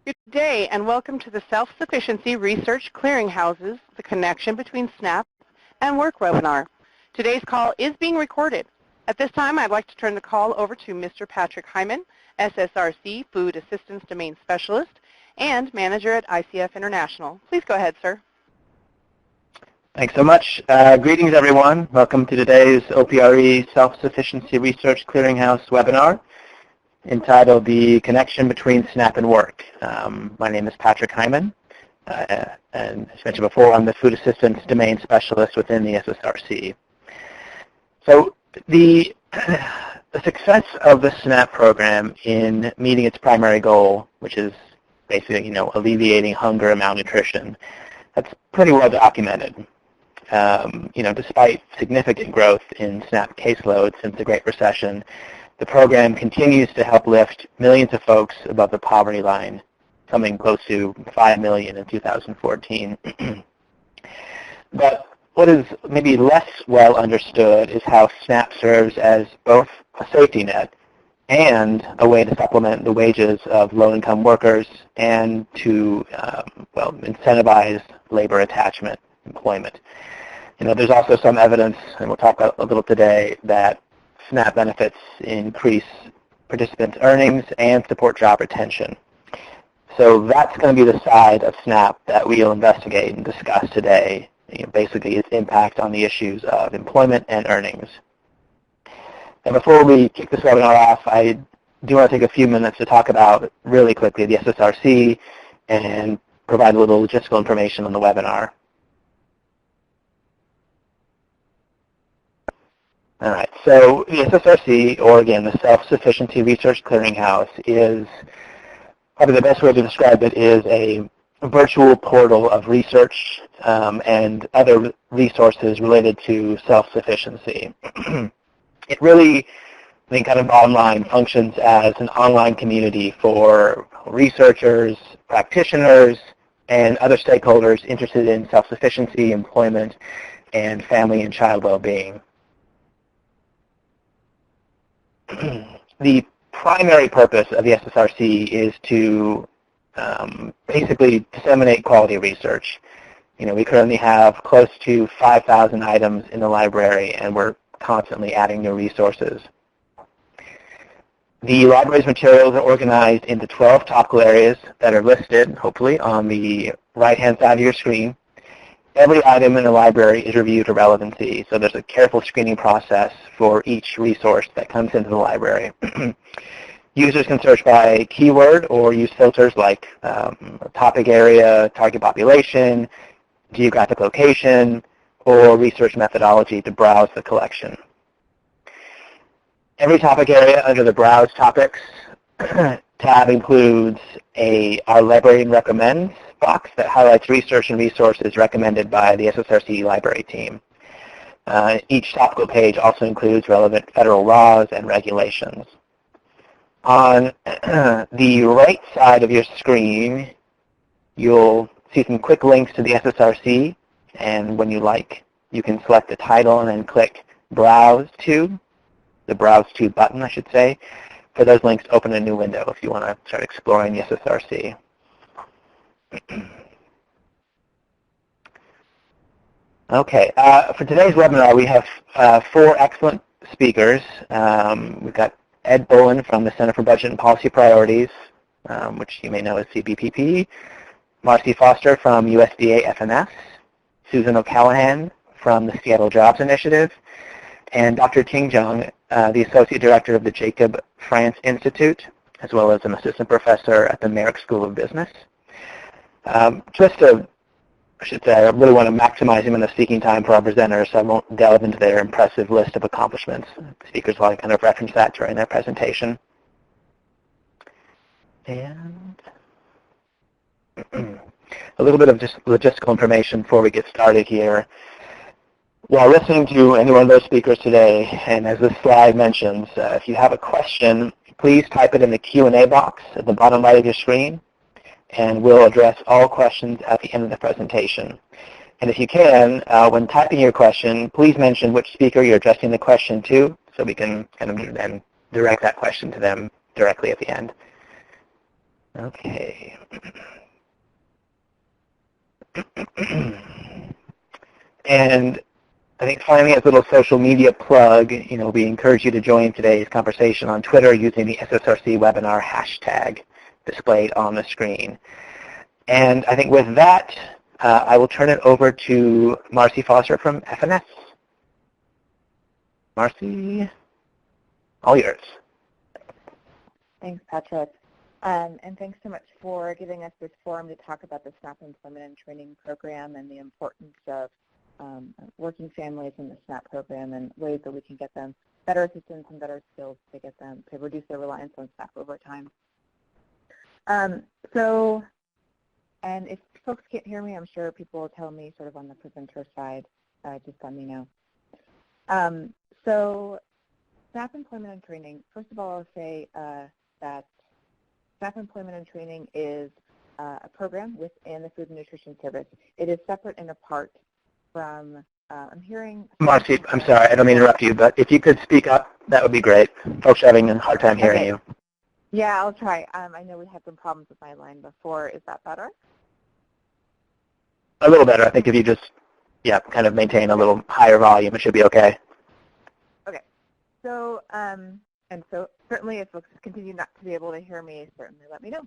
Good day and welcome to the Self-Sufficiency Research Clearinghouses, the connection between SNAP and work webinar. Today's call is being recorded. At this time, I'd like to turn the call over to Mr. Patrick Heiman, SSRC Food Assistance Domain Specialist and Manager at ICF International. Please go ahead, sir. Thanks so much. Greetings, everyone. Welcome to today's OPRE Self-Sufficiency Research Clearinghouse webinar, entitled The Connection Between SNAP and Work. My name is Patrick Heiman, and as mentioned before, I'm the Food Assistance Domain Specialist within the SSRC. So the success of the SNAP program in meeting its primary goal, which is basically, alleviating hunger and malnutrition, that's pretty well documented. Despite significant growth in SNAP caseload since the Great Recession, the program continues to help lift millions of folks above the poverty line, something close to 5 million in 2014. But what is maybe less well understood is how SNAP serves as both a safety net and a way to supplement the wages of low-income workers and to, incentivize labor attachment employment. There's also some evidence, and we'll talk about a little today, that SNAP benefits increase participants' earnings and support job retention. So that's going to be the side of SNAP that we'll investigate and discuss today, basically its impact on the issues of employment and earnings. And before we kick this webinar off, I do want to take a few minutes to talk about, really quickly, the SSRC and provide a little logistical information on the webinar. All right, so the SSRC, or again, the Self-Sufficiency Research Clearinghouse, is probably the best way to describe it is a virtual portal of research and other resources related to self-sufficiency. It really, kind of online, functions as an online community for researchers, practitioners, and other stakeholders interested in self-sufficiency, employment, and family and child well-being. The primary purpose of the SSRC is to basically disseminate quality research. We currently have close to 5,000 items in the library, and we're constantly adding new resources. The library's materials are organized into 12 topical areas that are listed, hopefully, on the right-hand side of your screen. Every item in the library is reviewed for relevancy, so there's a careful screening process for each resource that comes into the library. Users can search by keyword or use filters like topic area, target population, geographic location, or research methodology to browse the collection. Every topic area under the Browse Topics tab includes Our Librarian Recommends box that highlights research and resources recommended by the SSRC library team. Each topical page also includes relevant federal laws and regulations. On the right side of your screen, you'll see some quick links to the SSRC, and when you like, you can select the title and then click Browse To, the Browse To button, I should say, for those links to open a new window if you want to start exploring the SSRC. Okay, for today's webinar, we have 4 excellent speakers. We've got Ed Bolen from the Center for Budget and Policy Priorities, which you may know as CBPP, Marcie Foster from USDA FMS, Susan O'Callahan from the Seattle Jobs Initiative, and Dr. Ting Zhang, the Associate Director of the Jacob France Institute, as well as an Assistant Professor at the Merrick School of Business. I really want to maximize the amount of speaking time for our presenters, so I won't delve into their impressive list of accomplishments. Speakers will kind of reference that during their presentation. And a little bit of just logistical information before we get started here. While listening to any one of those speakers today, and as this slide mentions, if you have a question, please type it in the Q&A box at the bottom right of your screen, and we'll address all questions at the end of the presentation. And if you can, when typing your question, please mention which speaker you're addressing the question to, so we can kind of then direct that question to them directly at the end. Okay. And I think finally, as a little social media plug, we encourage you to join today's conversation on Twitter using the SSRC webinar hashtag displayed on the screen. And I think with that, I will turn it over to Marcie Foster from FNS. Marcie, all yours. Thanks, Patrick. And thanks so much for giving us this forum to talk about the SNAP Employment and Training Program and the importance of working families in the SNAP program and ways that we can get them better assistance and better skills to get them to reduce their reliance on SNAP over time. And if folks can't hear me, I'm sure people will tell me sort of on the presenter side, just let me know. So SNAP Employment and Training, first of all, I'll say that SNAP Employment and Training is a program within the Food and Nutrition Service. It is separate and apart from, I'm hearing... Marcie, I'm sorry, I don't mean to interrupt you, but if you could speak up, that would be great. Folks are having a hard time hearing you. Yeah, I'll try. I know we had some problems with my line before. Is that better? A little better. I think if you just, kind of maintain a little higher volume, it should be okay. Okay. So, and so certainly if folks continue not to be able to hear me, certainly let me know.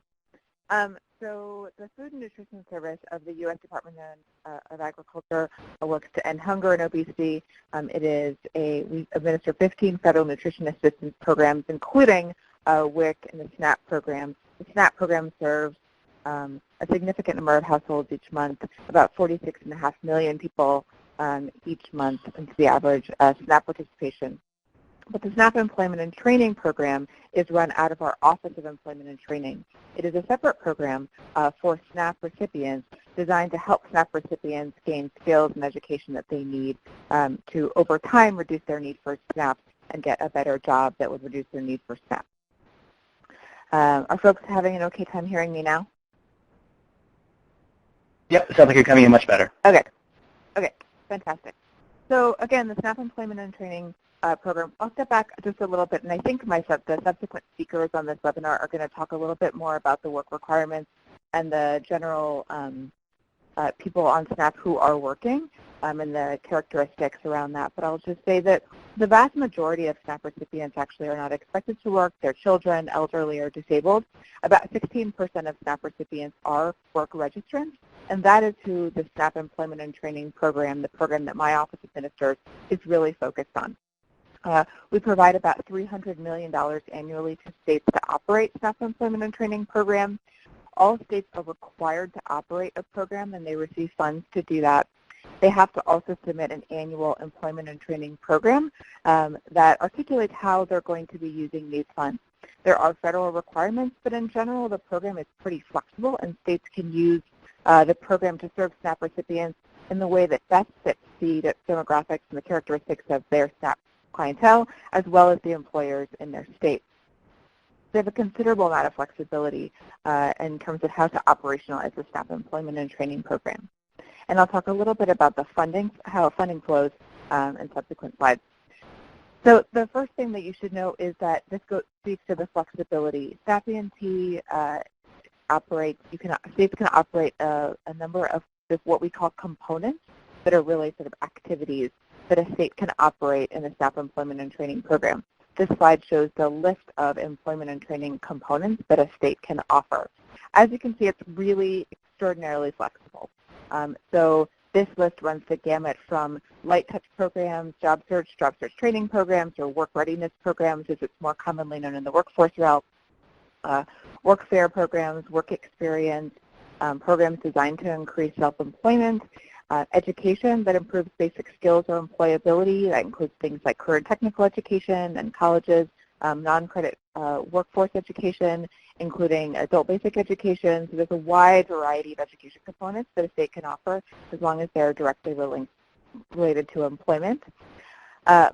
So the Food and Nutrition Service of the U.S. Department of Agriculture works to end hunger and obesity. We administer 15 federal nutrition assistance programs, including WIC and the SNAP program. The SNAP program serves a significant number of households each month, about 46.5 million people each month into the average SNAP participation. But the SNAP Employment and Training Program is run out of our Office of Employment and Training. It is a separate program for SNAP recipients designed to help SNAP recipients gain skills and education that they need to, over time, reduce their need for SNAP and get a better job that would reduce their need for SNAP. Are folks having an okay time hearing me now? Yep, it sounds like you're coming in much better. Okay, fantastic. So again, the SNAP Employment and Training program. I'll step back just a little bit, and I think the subsequent speakers on this webinar are going to talk a little bit more about the work requirements and the general people on SNAP who are working and the characteristics around that. But I'll just say that the vast majority of SNAP recipients actually are not expected to work. They're children, elderly, or disabled. About 16% of SNAP recipients are work registrants, and that is who the SNAP Employment and Training Program, the program that my office administers, is really focused on. We provide about $300 million annually to states to operate SNAP Employment and Training programs. All states are required to operate a program, and they receive funds to do that. They have to also submit an annual employment and training program that articulates how they're going to be using these funds. There are federal requirements, but in general, the program is pretty flexible, and states can use the program to serve SNAP recipients in the way that best fits the demographics and the characteristics of their SNAP clientele, as well as the employers in their state. They have a considerable amount of flexibility in terms of how to operationalize the SNAP Employment and Training Program. And I'll talk a little bit about the funding, how funding flows in subsequent slides. So the first thing that you should know is that this speaks to the flexibility. SNAP E&T states can operate a number of what we call components that are really sort of activities that a state can operate in the SNAP Employment and Training Program. This slide shows the list of employment and training components that a state can offer. As you can see, it's really extraordinarily flexible. So this list runs the gamut from light touch programs, job search training programs, or work readiness programs, as it's more commonly known in the workforce realm, work fair programs, work experience, programs designed to increase self-employment, education that improves basic skills or employability. That includes things like career and technical education and colleges, non-credit workforce education, including adult basic education. So there's a wide variety of education components that a state can offer as long as they're directly related to employment.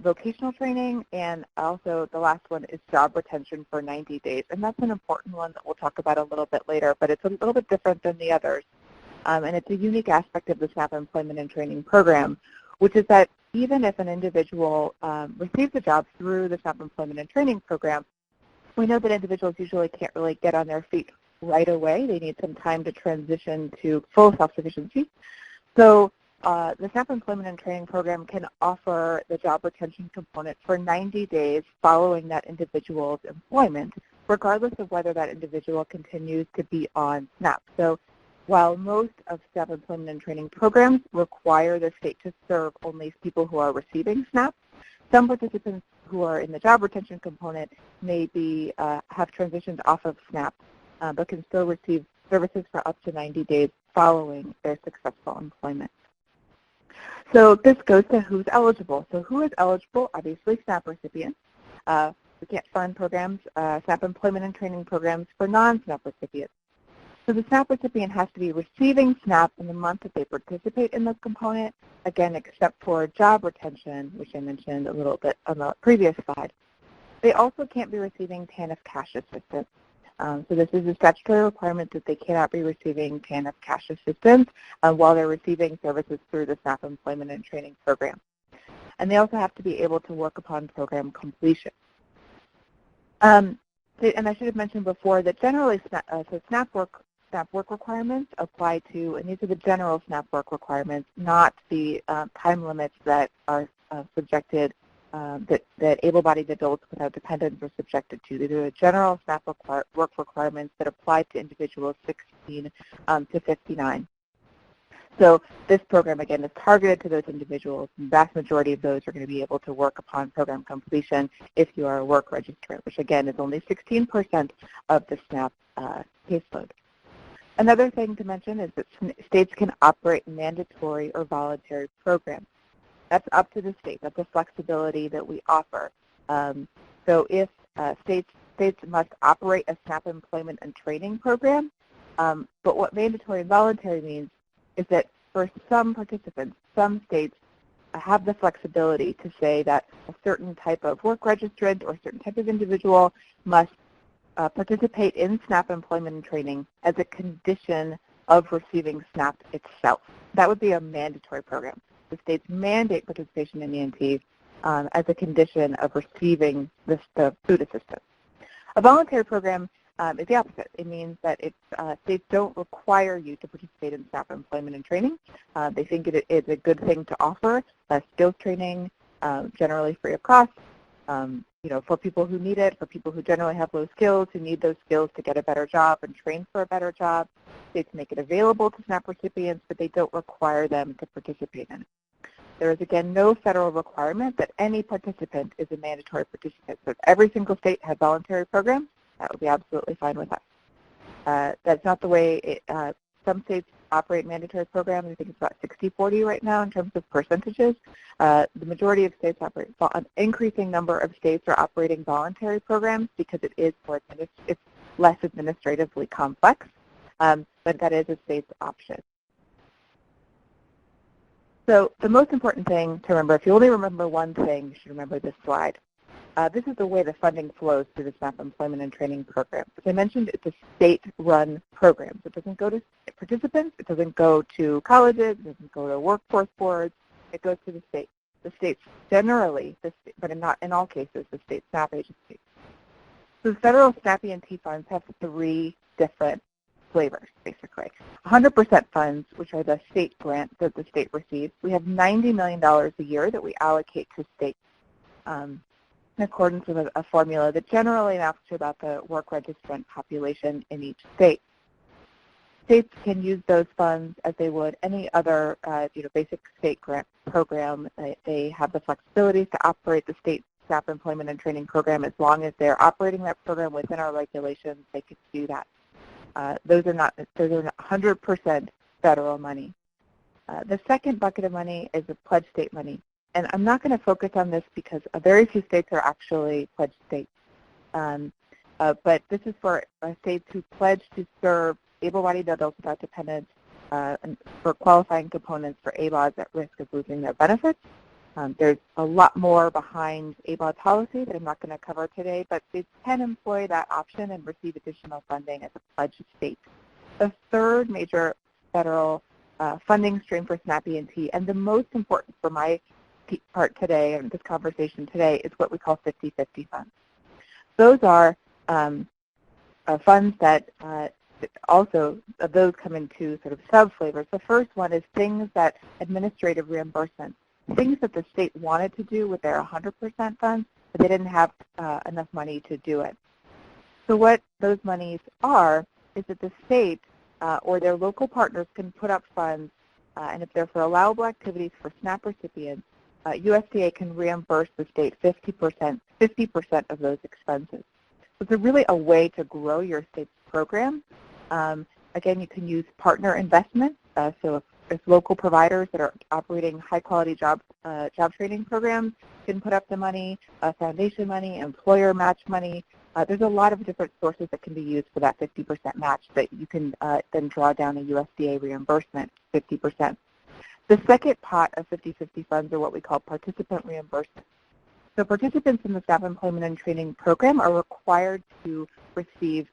Vocational training, and also the last one is job retention for 90 days. And that's an important one that we'll talk about a little bit later, but it's a little bit different than the others. And it's a unique aspect of the SNAP Employment and Training Program, which is that even if an individual receives a job through the SNAP Employment and Training Program, we know that individuals usually can't really get on their feet right away. They need some time to transition to full self-sufficiency. So the SNAP Employment and Training Program can offer the job retention component for 90 days following that individual's employment, regardless of whether that individual continues to be on SNAP. So while most of SNAP Employment and Training programs require the state to serve only people who are receiving SNAP, some participants who are in the job retention component may have transitioned off of SNAP, but can still receive services for up to 90 days following their successful employment. So this goes to who's eligible. So who is eligible? Obviously, SNAP recipients. We can't fund programs, SNAP Employment and Training programs for non-SNAP recipients. So the SNAP recipient has to be receiving SNAP in the month that they participate in this component, again, except for job retention, which I mentioned a little bit on the previous slide. They also can't be receiving TANF cash assistance. So this is a statutory requirement that they cannot be receiving TANF cash assistance while they're receiving services through the SNAP Employment and Training Program. And they also have to be able to work upon program completion. And I should have mentioned before that generally SNAP work requirements apply to, and these are the general SNAP work requirements, not the time limits that are subjected, that able-bodied adults without dependents are subjected to. These are the general SNAP work requirements that apply to individuals 16 to 59. So this program, again, is targeted to those individuals. The vast majority of those are going to be able to work upon program completion if you are a work registrant, which, again, is only 16% of the SNAP caseload. Another thing to mention is that states can operate mandatory or voluntary programs. That's up to the state. That's a flexibility that we offer. So if states must operate a SNAP employment and training program, but what mandatory and voluntary means is that for some participants, some states have the flexibility to say that a certain type of work registrant or a certain type of individual must participate in SNAP employment and training as a condition of receiving SNAP itself. That would be a mandatory program. The states mandate participation in ENT as a condition of receiving the food assistance. A voluntary program is the opposite. It means that states don't require you to participate in SNAP employment and training. They think it's a good thing to offer, skills training, generally free of cost, for people who need it, for people who generally have low skills, who need those skills to get a better job and train for a better job. States make it available to SNAP recipients, but they don't require them to participate in it. There is, again, no federal requirement that any participant is a mandatory participant. So if every single state had voluntary programs, that would be absolutely fine with us. That's not the way some states operate mandatory programs. I think it's about 60-40 right now in terms of percentages. The majority of states operate, an increasing number of states are operating voluntary programs because it's less administratively complex, but that is a state's option. So the most important thing to remember, if you only remember one thing, you should remember this slide. This is the way the funding flows through the SNAP Employment and Training Program. As I mentioned, it's a state-run program. So it doesn't go to participants, it doesn't go to colleges, it doesn't go to workforce boards, it goes to the state. The states generally, but not in all cases, the state SNAP agency. So the federal SNAP ENT funds have 3 different flavors, basically. 100% funds, which are the state grants that the state receives. We have $90 million a year that we allocate to states in accordance with a formula that generally maps to about the work registrant population in each state. States can use those funds as they would any other basic state grant program. They have the flexibility to operate the state SNAP employment and training program as long as they're operating that program within our regulations. They could do that. Those are not 100% federal money. The second bucket of money is the pledged state money. And I'm not going to focus on this because very few states are actually pledged states. But this is for states who pledge to serve able-bodied adults without dependents and for qualifying components for ABODs at risk of losing their benefits. There's a lot more behind ABOD policy that I'm not going to cover today, but states can employ that option and receive additional funding as a pledged state. The third major federal funding stream for SNAP ENT, and the most important for my part today and this conversation today, is what we call 50-50 funds. Those are funds that also, those come in two sort of sub-flavors. The first one is things that administrative reimbursement, things that the state wanted to do with their 100% funds, but they didn't have enough money to do it. So what those monies are is that the state or their local partners can put up funds, and if they're for allowable activities for SNAP recipients, USDA can reimburse the state 50% of those expenses. So it's really a way to grow your state's program. Again, you can use partner investment. So if local providers that are operating high-quality job training programs can put up the money, foundation money, employer match money. There's a lot of different sources that can be used for that 50% match that you can then draw down a USDA reimbursement, 50%. The second pot of 50/50 funds are what we call participant reimbursement. So participants in the Staff Employment and Training Program are required to receive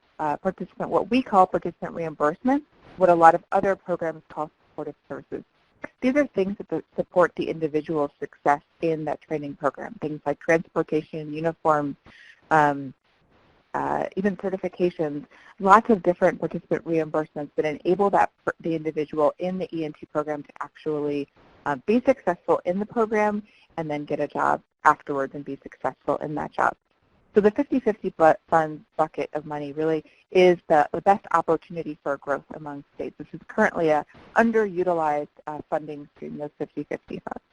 what we call participant reimbursement, what a lot of other programs call supportive services. These are things that support the individual's success in that training program, things like transportation, uniforms, even certifications, lots of different participant reimbursements that enable the individual in the ENT program to actually be successful in the program and then get a job afterwards and be successful in that job. So the 50/50 funds bucket of money really is the best opportunity for growth among states. This is currently a underutilized funding stream, those 50/50 funds,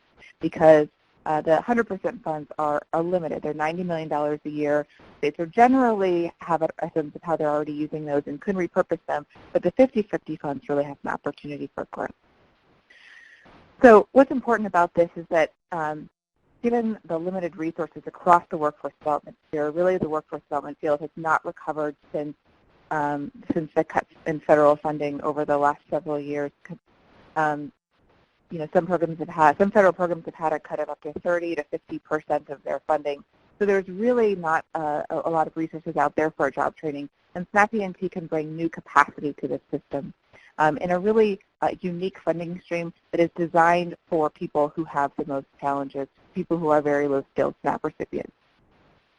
because the 100% funds are limited. They're $90 million a year. States are generally have a sense of how they're already using those and can repurpose them, but the 50/50 funds really have an opportunity for growth. So what's important about this is that given the limited resources across the workforce development sphere, really the workforce development field has not recovered since the cuts in federal funding over the last several years. Some federal programs have had a cut of up to 30 to 50% of their funding. So there's really not a lot of resources out there for job training, and SNAP ENT can bring new capacity to this system in a really unique funding stream that is designed for people who have the most challenges, people who are very low-skilled SNAP recipients.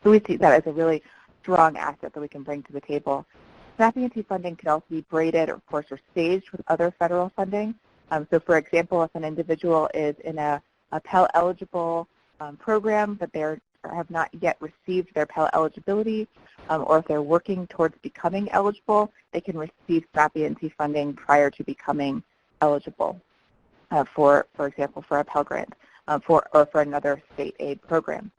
So we see that as a really strong asset that we can bring to the table. SNAP ENT funding can also be braided, of course, or staged with other federal funding. So for example, if an individual is in a Pell-eligible program, but they have not yet received their Pell eligibility, or if they're working towards becoming eligible, they can receive SNAP ENT funding prior to becoming eligible, for example, for a Pell grant, or for another state aid program.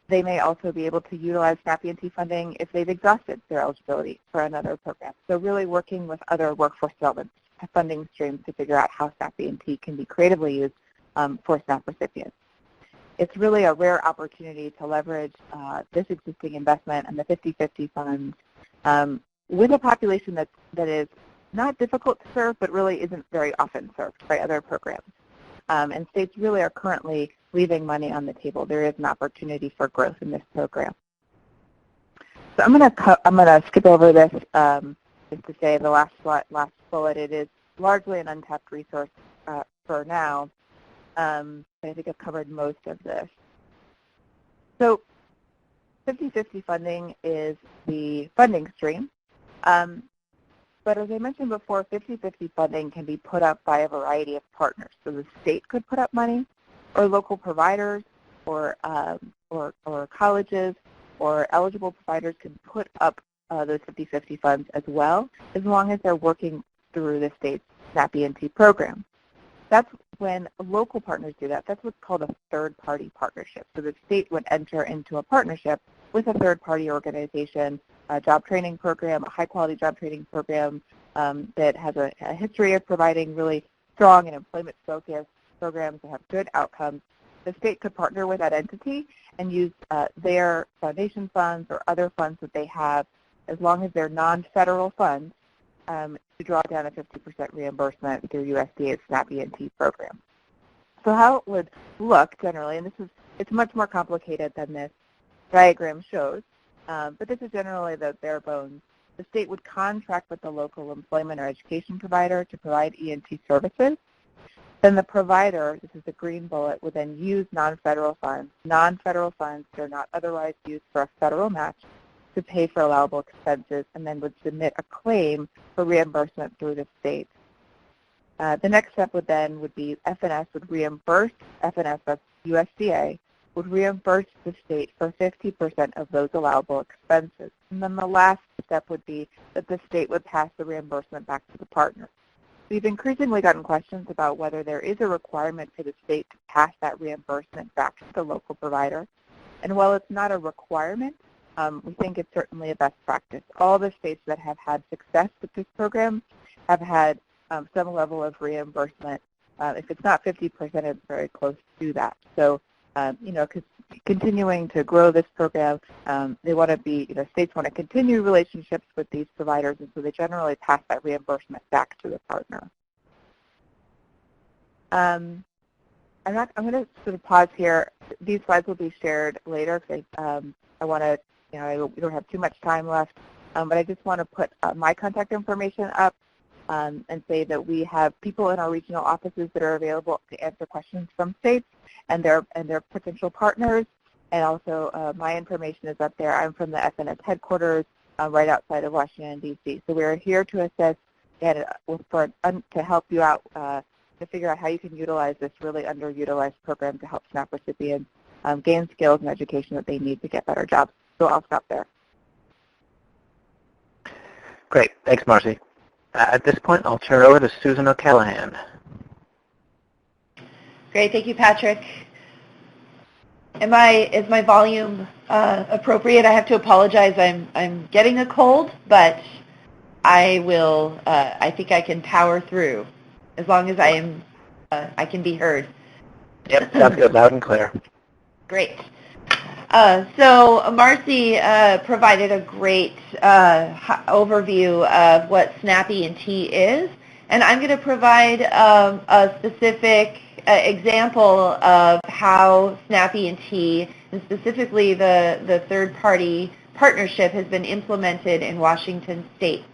They may also be able to utilize SNAP ENT funding if they've exhausted their eligibility for another program. So really working with other workforce development funding streams to figure out how SNAP ENT can be creatively used for SNAP recipients. It's really a rare opportunity to leverage this existing investment and the 50/50 funds with a population that is not difficult to serve, but really isn't very often served by other programs. And states really are currently leaving money on the table. There is an opportunity for growth in this program. So I'm gonna skip over this just to say the last bullet. It is largely an untapped resource for now. But I think I've covered most of this. So 50/50 funding is the funding stream. But as I mentioned before, 50/50 funding can be put up by a variety of partners. So the state could put up money, or local providers, or colleges, or eligible providers can put up those 50/50 funds as well, as long as they're working through the state's SNAP ENT program. That's when local partners do that. That's what's called a third-party partnership. So the state would enter into a partnership with a third-party organization, a job training program, a high-quality job training program that has a history of providing really strong and employment-focused programs that have good outcomes. The state could partner with that entity and use their foundation funds or other funds that they have, as long as they're non-federal funds, to draw down a 50% reimbursement through USDA's SNAP ENT program. So how it would look generally, and it's much more complicated than this diagram shows, but this is generally the bare bones. The state would contract with the local employment or education provider to provide ENT services. Then the provider, this is the green bullet, would then use non-federal funds. Non-federal funds that are not otherwise used for a federal match to pay for allowable expenses and then would submit a claim for reimbursement through the state. The next step would be FNS would reimburse, FNS, that's USDA, would reimburse the state for 50% of those allowable expenses. And then the last step would be that the state would pass the reimbursement back to the partner. We've increasingly gotten questions about whether there is a requirement for the state to pass that reimbursement back to the local provider. And while it's not a requirement, we think it's certainly a best practice. All the states that have had success with this program have had some level of reimbursement. If it's not 50%, it's very close to that. So, continuing to grow this program, they want to be, states want to continue relationships with these providers, and so they generally pass that reimbursement back to the partner. I'm going to sort of pause here. These slides will be shared later because I want to, we don't have too much time left, but I just want to put my contact information up. And say that we have people in our regional offices that are available to answer questions from states and their potential partners. And also my information is up there. I'm from the FNS headquarters right outside of Washington, D.C. So we're here to assist and to help you out to figure out how you can utilize this really underutilized program to help SNAP recipients gain skills and education that they need to get better jobs. So I'll stop there. Great. Thanks, Marcie. At this point, I'll turn it over to Susan O'Callahan. Great, thank you, Patrick. Is my volume appropriate? I have to apologize. I'm getting a cold, but I will. I think I can power through as long as I can be heard. Yep, sounds good. Loud and clear. Great. So Marcie provided a great overview of what SNAP E&T is, and I'm going to provide a specific example of how SNAP E&T, and specifically the third-party partnership, has been implemented in Washington State.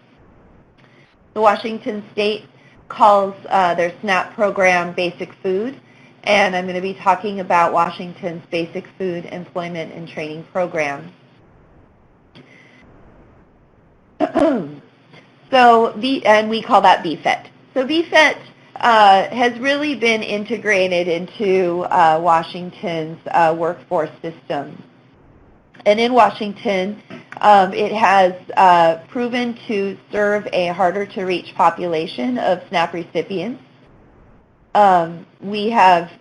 The Washington State calls their SNAP program Basic Food, and I'm going to be talking about Washington's Basic Food Employment and Training Program. And we call that BFET. So BFET has really been integrated into Washington's workforce system. And in Washington, it has proven to serve a harder-to-reach population of SNAP recipients. We have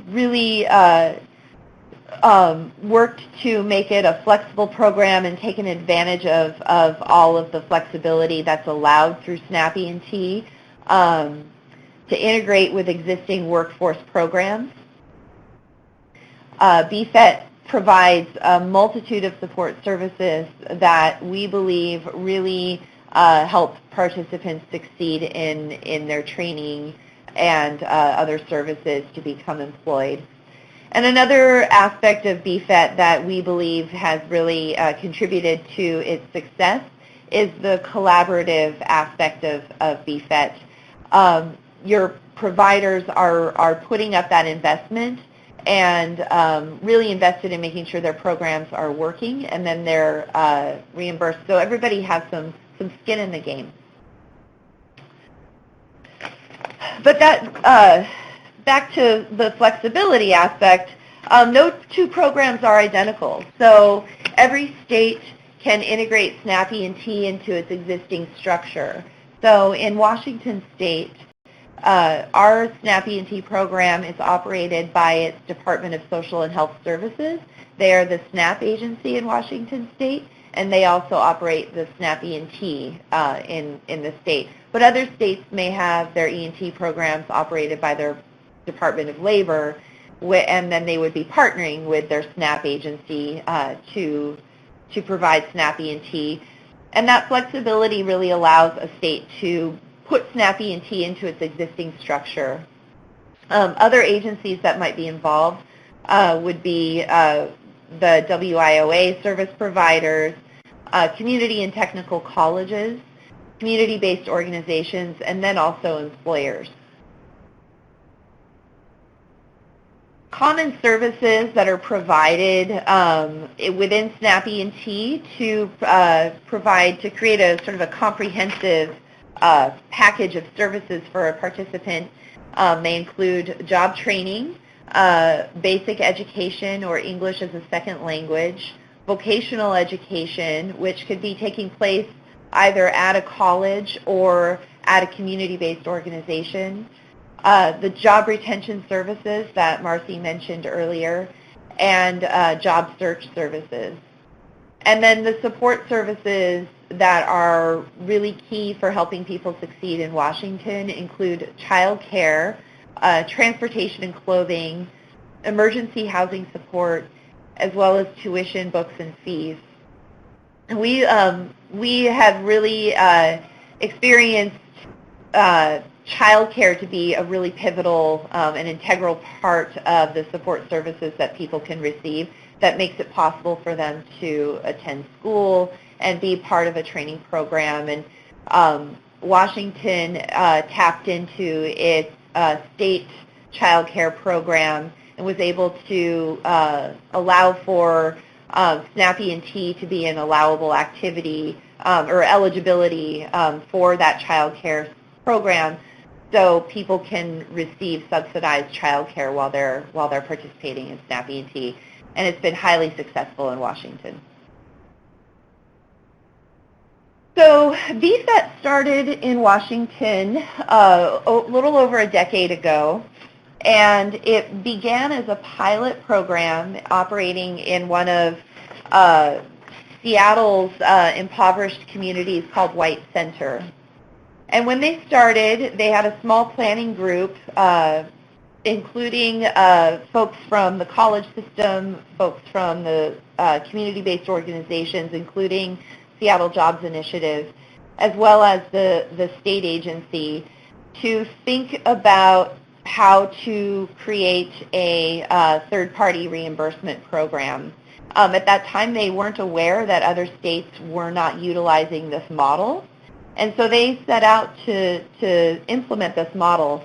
really worked to make it a flexible program and taken advantage of all of the flexibility that's allowed through SNAP E&T to integrate with existing workforce programs. BFET provides a multitude of support services that we believe really help participants succeed in their training and other services to become employed. And another aspect of BFET that we believe has really contributed to its success is the collaborative aspect of BFET. Your providers are putting up that investment and really invested in making sure their programs are working, and then they're reimbursed. So everybody has some skin in the game. But that, back to the flexibility aspect, no two programs are identical. So every state can integrate SNAP E&T into its existing structure. So in Washington State, our SNAP E&T program is operated by its Department of Social and Health Services. They are the SNAP agency in Washington State, and they also operate the SNAP E&T in the state. But other states may have their E&T programs operated by their Department of Labor, and then they would be partnering with their SNAP agency to provide SNAP E&T. And that flexibility really allows a state to put SNAP E&T into its existing structure. Other agencies that might be involved would be the WIOA service providers, community and technical colleges, community-based organizations, and then also employers. common services that are provided within SNAP E&T to create a sort of a comprehensive package of services for a participant. They include job training, basic education or English as a second language, vocational education, which could be taking place either at a college or at a community-based organization, the job retention services that Marcie mentioned earlier, and job search services. And then the support services that are really key for helping people succeed in Washington include child care, transportation and clothing, emergency housing support, as well as tuition, books, and fees. And we have really experienced child care to be a really pivotal and integral part of the support services that people can receive that makes it possible for them to attend school and be part of a training program. And Washington tapped into its state child care program and was able to allow for SNAP E&T to be an allowable activity or eligibility for that child care program, so people can receive subsidized child care while they're participating in SNAP E&T. And it's been highly successful in Washington. So BFET started in Washington a little over a decade ago, and it began as a pilot program operating in one of Seattle's impoverished communities called White Center. And when they started, they had a small planning group including folks from the college system, folks from the community-based organizations, including Seattle Jobs Initiative, as well as the state agency, to think about how to create a third-party reimbursement program. At that time, they weren't aware that other states were not utilizing this model, and so they set out to implement this model.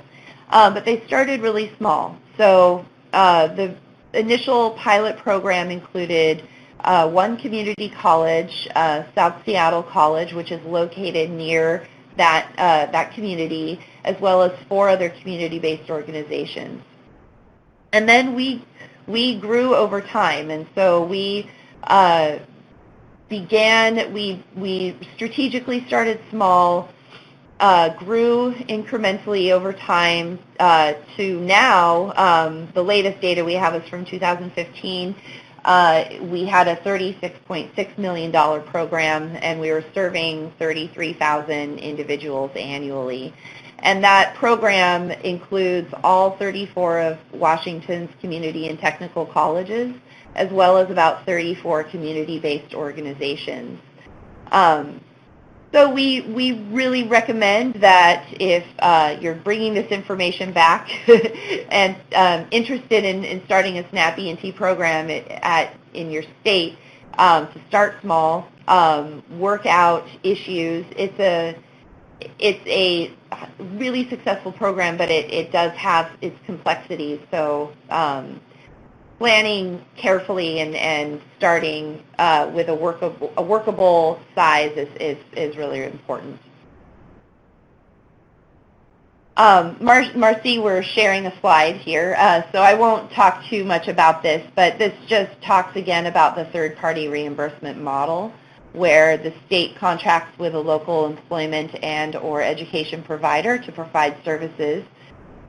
But they started really small. So the initial pilot program included one community college, South Seattle College, which is located near that community, as well as 4 other community-based organizations. And then we grew over time, and so we strategically started small, grew incrementally over time to now. The latest data we have is from 2015. We had a $36.6 million program, and we were serving 33,000 individuals annually. And that program includes all 34 of Washington's community and technical colleges, as well as about 34 community-based organizations. So we really recommend that if you're bringing this information back and interested in starting a SNAP E&T program in your state, to start small, work out issues. It's a really successful program, but it does have its complexities. So planning carefully and starting with a workable size is really important. Marcie, we're sharing a slide here, so I won't talk too much about this, but this just talks again about the third-party reimbursement model, where the state contracts with a local employment and or education provider to provide services.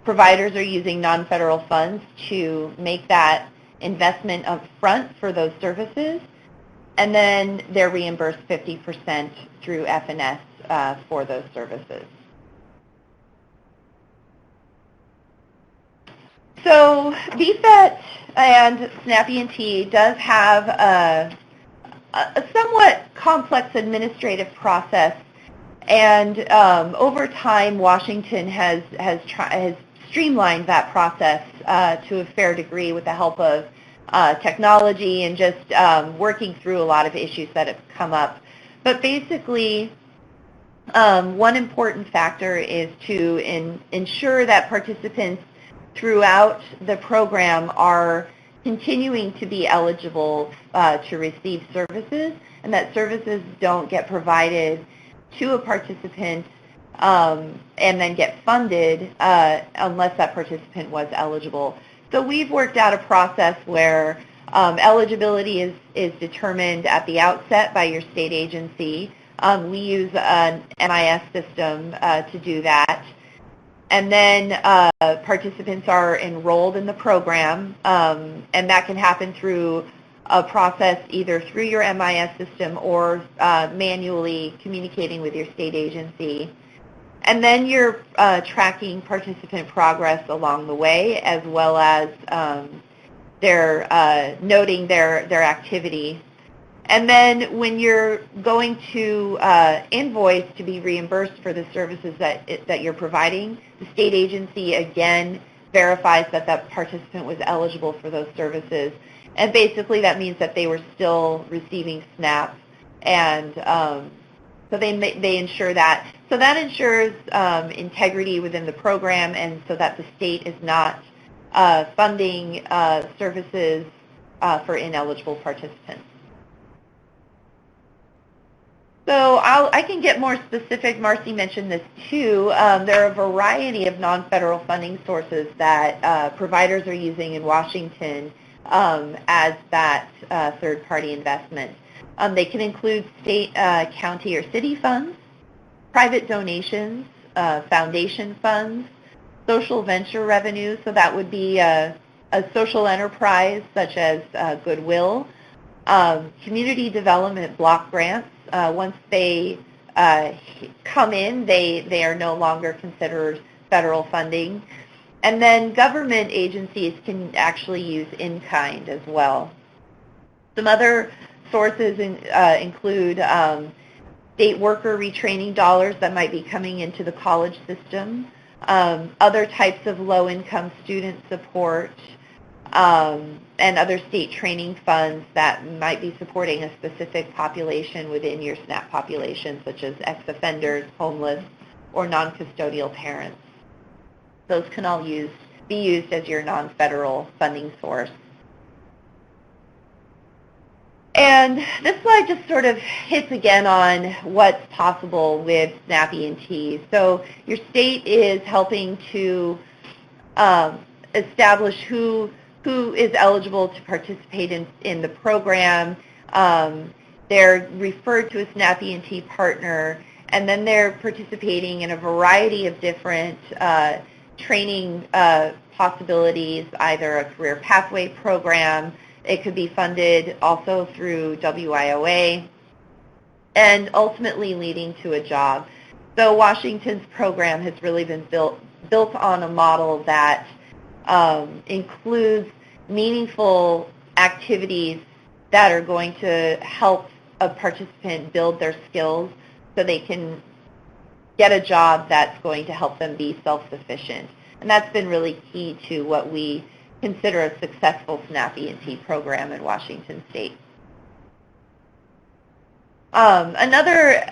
Providers are using non-federal funds to make that investment up front for those services, and then they're reimbursed 50% through F&S for those services. So BFET and SNAP E&T does have a somewhat complex administrative process, and over time Washington has streamlined that process to a fair degree with the help of technology and just working through a lot of issues that have come up. But basically, one important factor is to ensure that participants throughout the program are continuing to be eligible to receive services, and that services don't get provided to a participant and then get funded unless that participant was eligible. So we've worked out a process where eligibility is determined at the outset by your state agency. We use an MIS system to do that. And then participants are enrolled in the program, and that can happen through a process either through your MIS system or manually communicating with your state agency. And then you're tracking participant progress along the way, as well as they're noting their activity. And then when you're going to invoice to be reimbursed for the services that you're providing, the state agency again verifies that that participant was eligible for those services. And basically that means that they were still receiving SNAP, and so they ensure that. So that ensures integrity within the program, and so that the state is not funding services for ineligible participants. So I can get more specific. Marcie mentioned this too. There are a variety of non-federal funding sources that providers are using in Washington as that third-party investment. They can include state, county, or city funds, private donations, foundation funds, social venture revenue, so that would be a social enterprise such as Goodwill, community development block grants. Once they come in, they are no longer considered federal funding. And then government agencies can actually use in-kind as well. Some other sources include state worker retraining dollars that might be coming into the college system, other types of low-income student support, and other state training funds that might be supporting a specific population within your SNAP population, such as ex-offenders, homeless, or non-custodial parents. Those can all be used as your non-federal funding source. And this slide just sort of hits again on what's possible with SNAP ENT. So your state is helping to establish who is eligible to participate in the program. They're referred to a SNAP ENT partner, and then they're participating in a variety of different training possibilities, either a career pathway program. It could be funded also through WIOA, and ultimately leading to a job. So Washington's program has really been built on a model that includes meaningful activities that are going to help a participant build their skills so they can get a job that's going to help them be self-sufficient. And that's been really key to what we consider a successful SNAP ENT program in Washington State. Another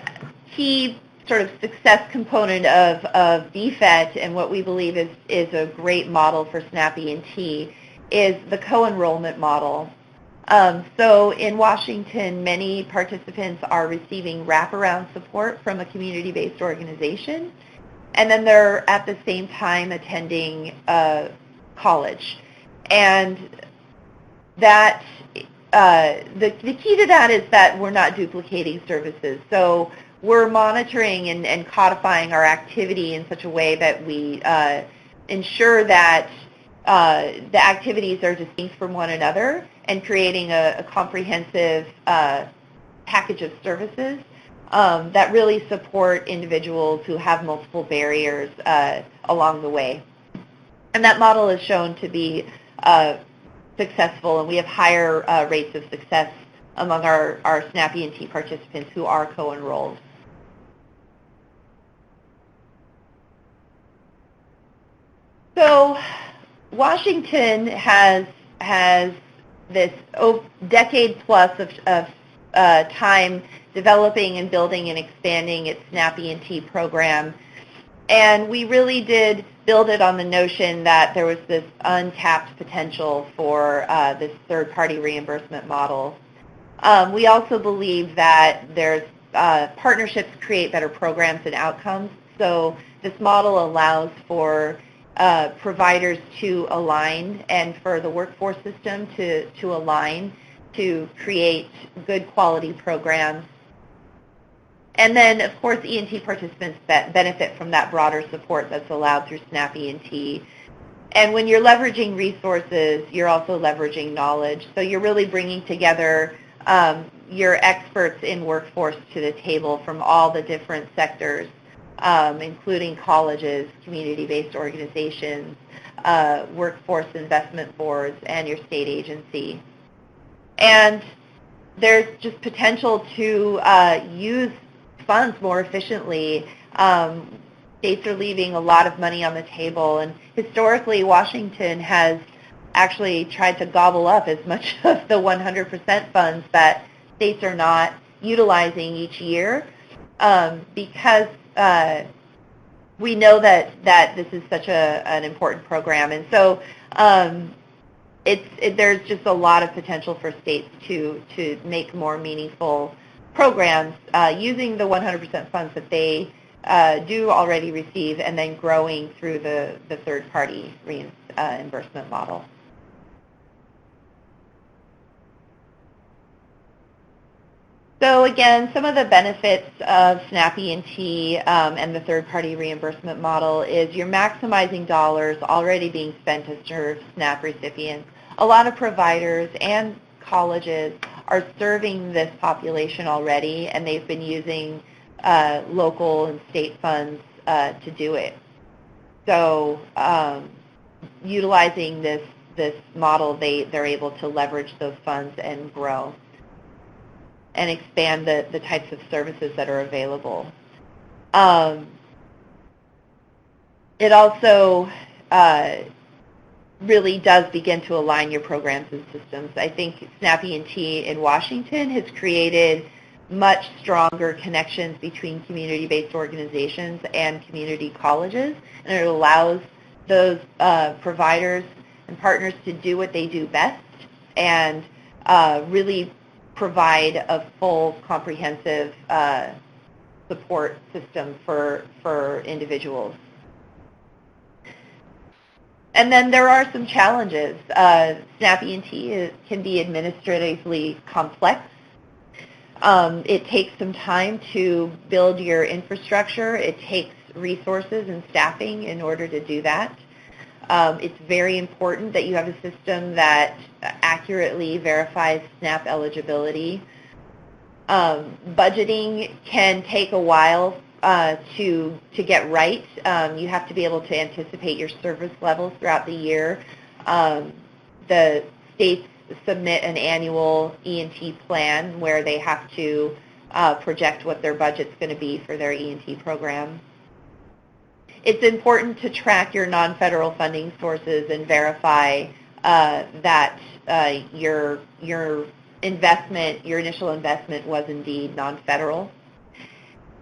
key sort of success component of BFET, and what we believe is a great model for SNAP ENT, is the co-enrollment model. So in Washington, many participants are receiving wraparound support from a community-based organization, and then they're at the same time attending college. And that the key to that is that we're not duplicating services. So we're monitoring and codifying our activity in such a way that we ensure that the activities are distinct from one another, and creating a comprehensive package of services that really support individuals who have multiple barriers along the way. And that model is shown to be successful, and we have higher rates of success among our SNAP ENT participants who are co-enrolled. So Washington has this decade plus of time developing and building and expanding its SNAP ENT program. And we really did build it on the notion that there was this untapped potential for this third-party reimbursement model. We also believe that there's partnerships create better programs and outcomes. So this model allows for providers to align and for the workforce system to align to create good quality programs. And then, of course, ENT participants that benefit from that broader support that's allowed through SNAP ENT. And when you're leveraging resources, you're also leveraging knowledge. So you're really bringing together your experts in workforce to the table from all the different sectors, including colleges, community-based organizations, workforce investment boards, and your state agency. And there's just potential to use funds more efficiently. States are leaving a lot of money on the table, and historically Washington has actually tried to gobble up as much of the 100% funds that states are not utilizing each year because we know that this is such an important program. And so there's just a lot of potential for states to make more meaningful programs using the 100% funds that they do already receive and then growing through the third-party reimbursement model. So again, some of the benefits of SNAP ENT and the third-party reimbursement model is you're maximizing dollars already being spent to serve SNAP recipients. A lot of providers and colleges are serving this population already, and they've been using local and state funds to do it. So utilizing this model, they're able to leverage those funds and grow and expand the types of services that are available. It also really does begin to align your programs and systems. I think SNAP ENT in Washington has created much stronger connections between community-based organizations and community colleges, and it allows those providers and partners to do what they do best and really provide a full, comprehensive support system for individuals. And then there are some challenges. SNAP ENT can be administratively complex. It takes some time to build your infrastructure. It takes resources and staffing in order to do that. It's very important that you have a system that accurately verifies SNAP eligibility. Budgeting can take a while to get right. You have to be able to anticipate your service levels throughout the year. The states submit an annual ENT plan where they have to project what their budget's going to be for their ENT program. It's important to track your non-federal funding sources and verify that your investment, your initial investment was indeed non-federal.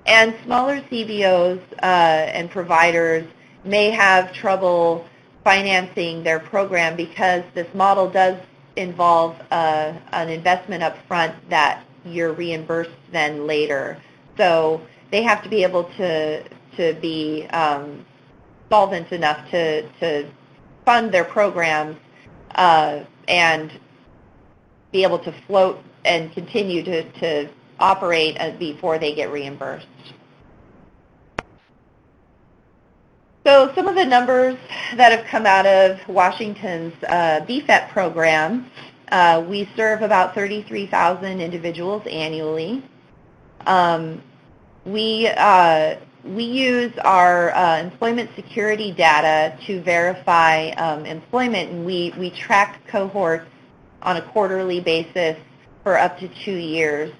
And smaller CBOs and providers may have trouble financing their program because this model does involve an investment up front that you're reimbursed then later. So they have to be able to be solvent enough to fund their programs and be able to float and continue to operate before they get reimbursed. So some of the numbers that have come out of Washington's BFET program, we serve about 33,000 individuals annually. We use our employment security data to verify employment, and we track cohorts on a quarterly basis for up to 2 years.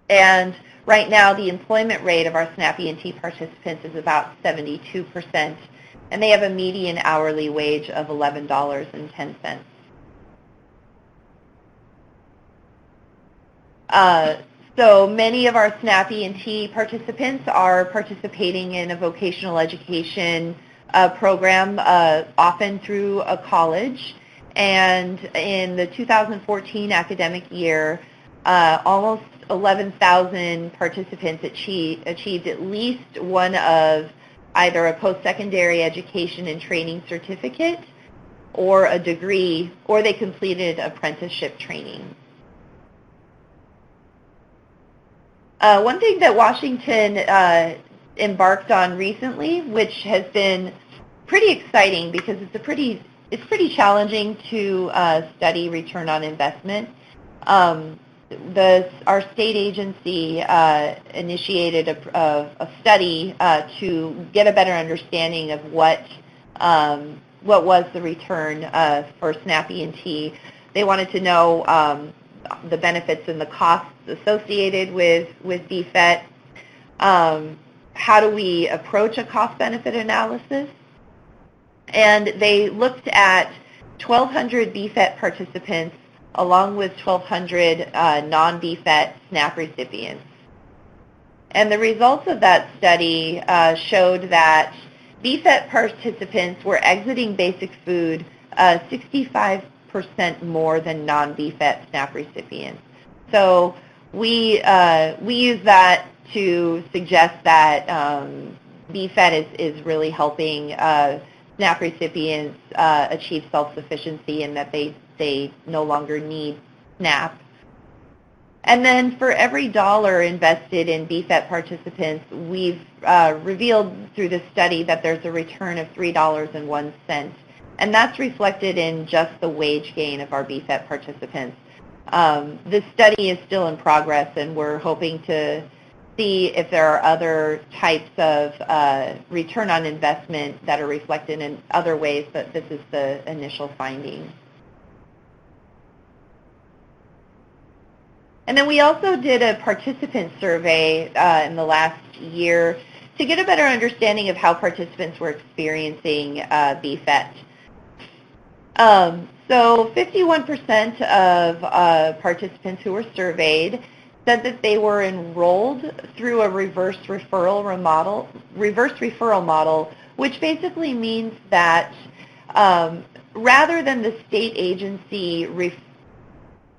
And right now, the employment rate of our SNAP ENT participants is about 72%, and they have a median hourly wage of $11.10. So many of our SNAP E&T participants are participating in a vocational education program, often through a college. And in the 2014 academic year, almost 11,000 participants achieved at least one of either a post-secondary education and training certificate or a degree, or they completed apprenticeship training. One thing that Washington embarked on recently, which has been pretty exciting because it's pretty challenging to study return on investment. Our state agency initiated a study to get a better understanding of what was the return for SNAP E&T. They wanted to know the benefits and the costs associated with BFET. How do we approach a cost-benefit analysis? And they looked at 1,200 BFET participants along with 1,200 non-BFET SNAP recipients. And the results of that study showed that BFET participants were exiting basic food 65% more than non-BFET SNAP recipients. So we use that to suggest that BFET is really helping SNAP recipients achieve self-sufficiency and that they no longer need SNAP. And then for every dollar invested in BFET participants, we've revealed through the study that there's a return of $3.01. And that's reflected in just the wage gain of our BFET participants. This study is still in progress, and we're hoping to see if there are other types of return on investment that are reflected in other ways, but this is the initial finding. And then we also did a participant survey in the last year to get a better understanding of how participants were experiencing BFET. So 51% of participants who were surveyed said that they were enrolled through a reverse referral model, which basically means that rather than the state agency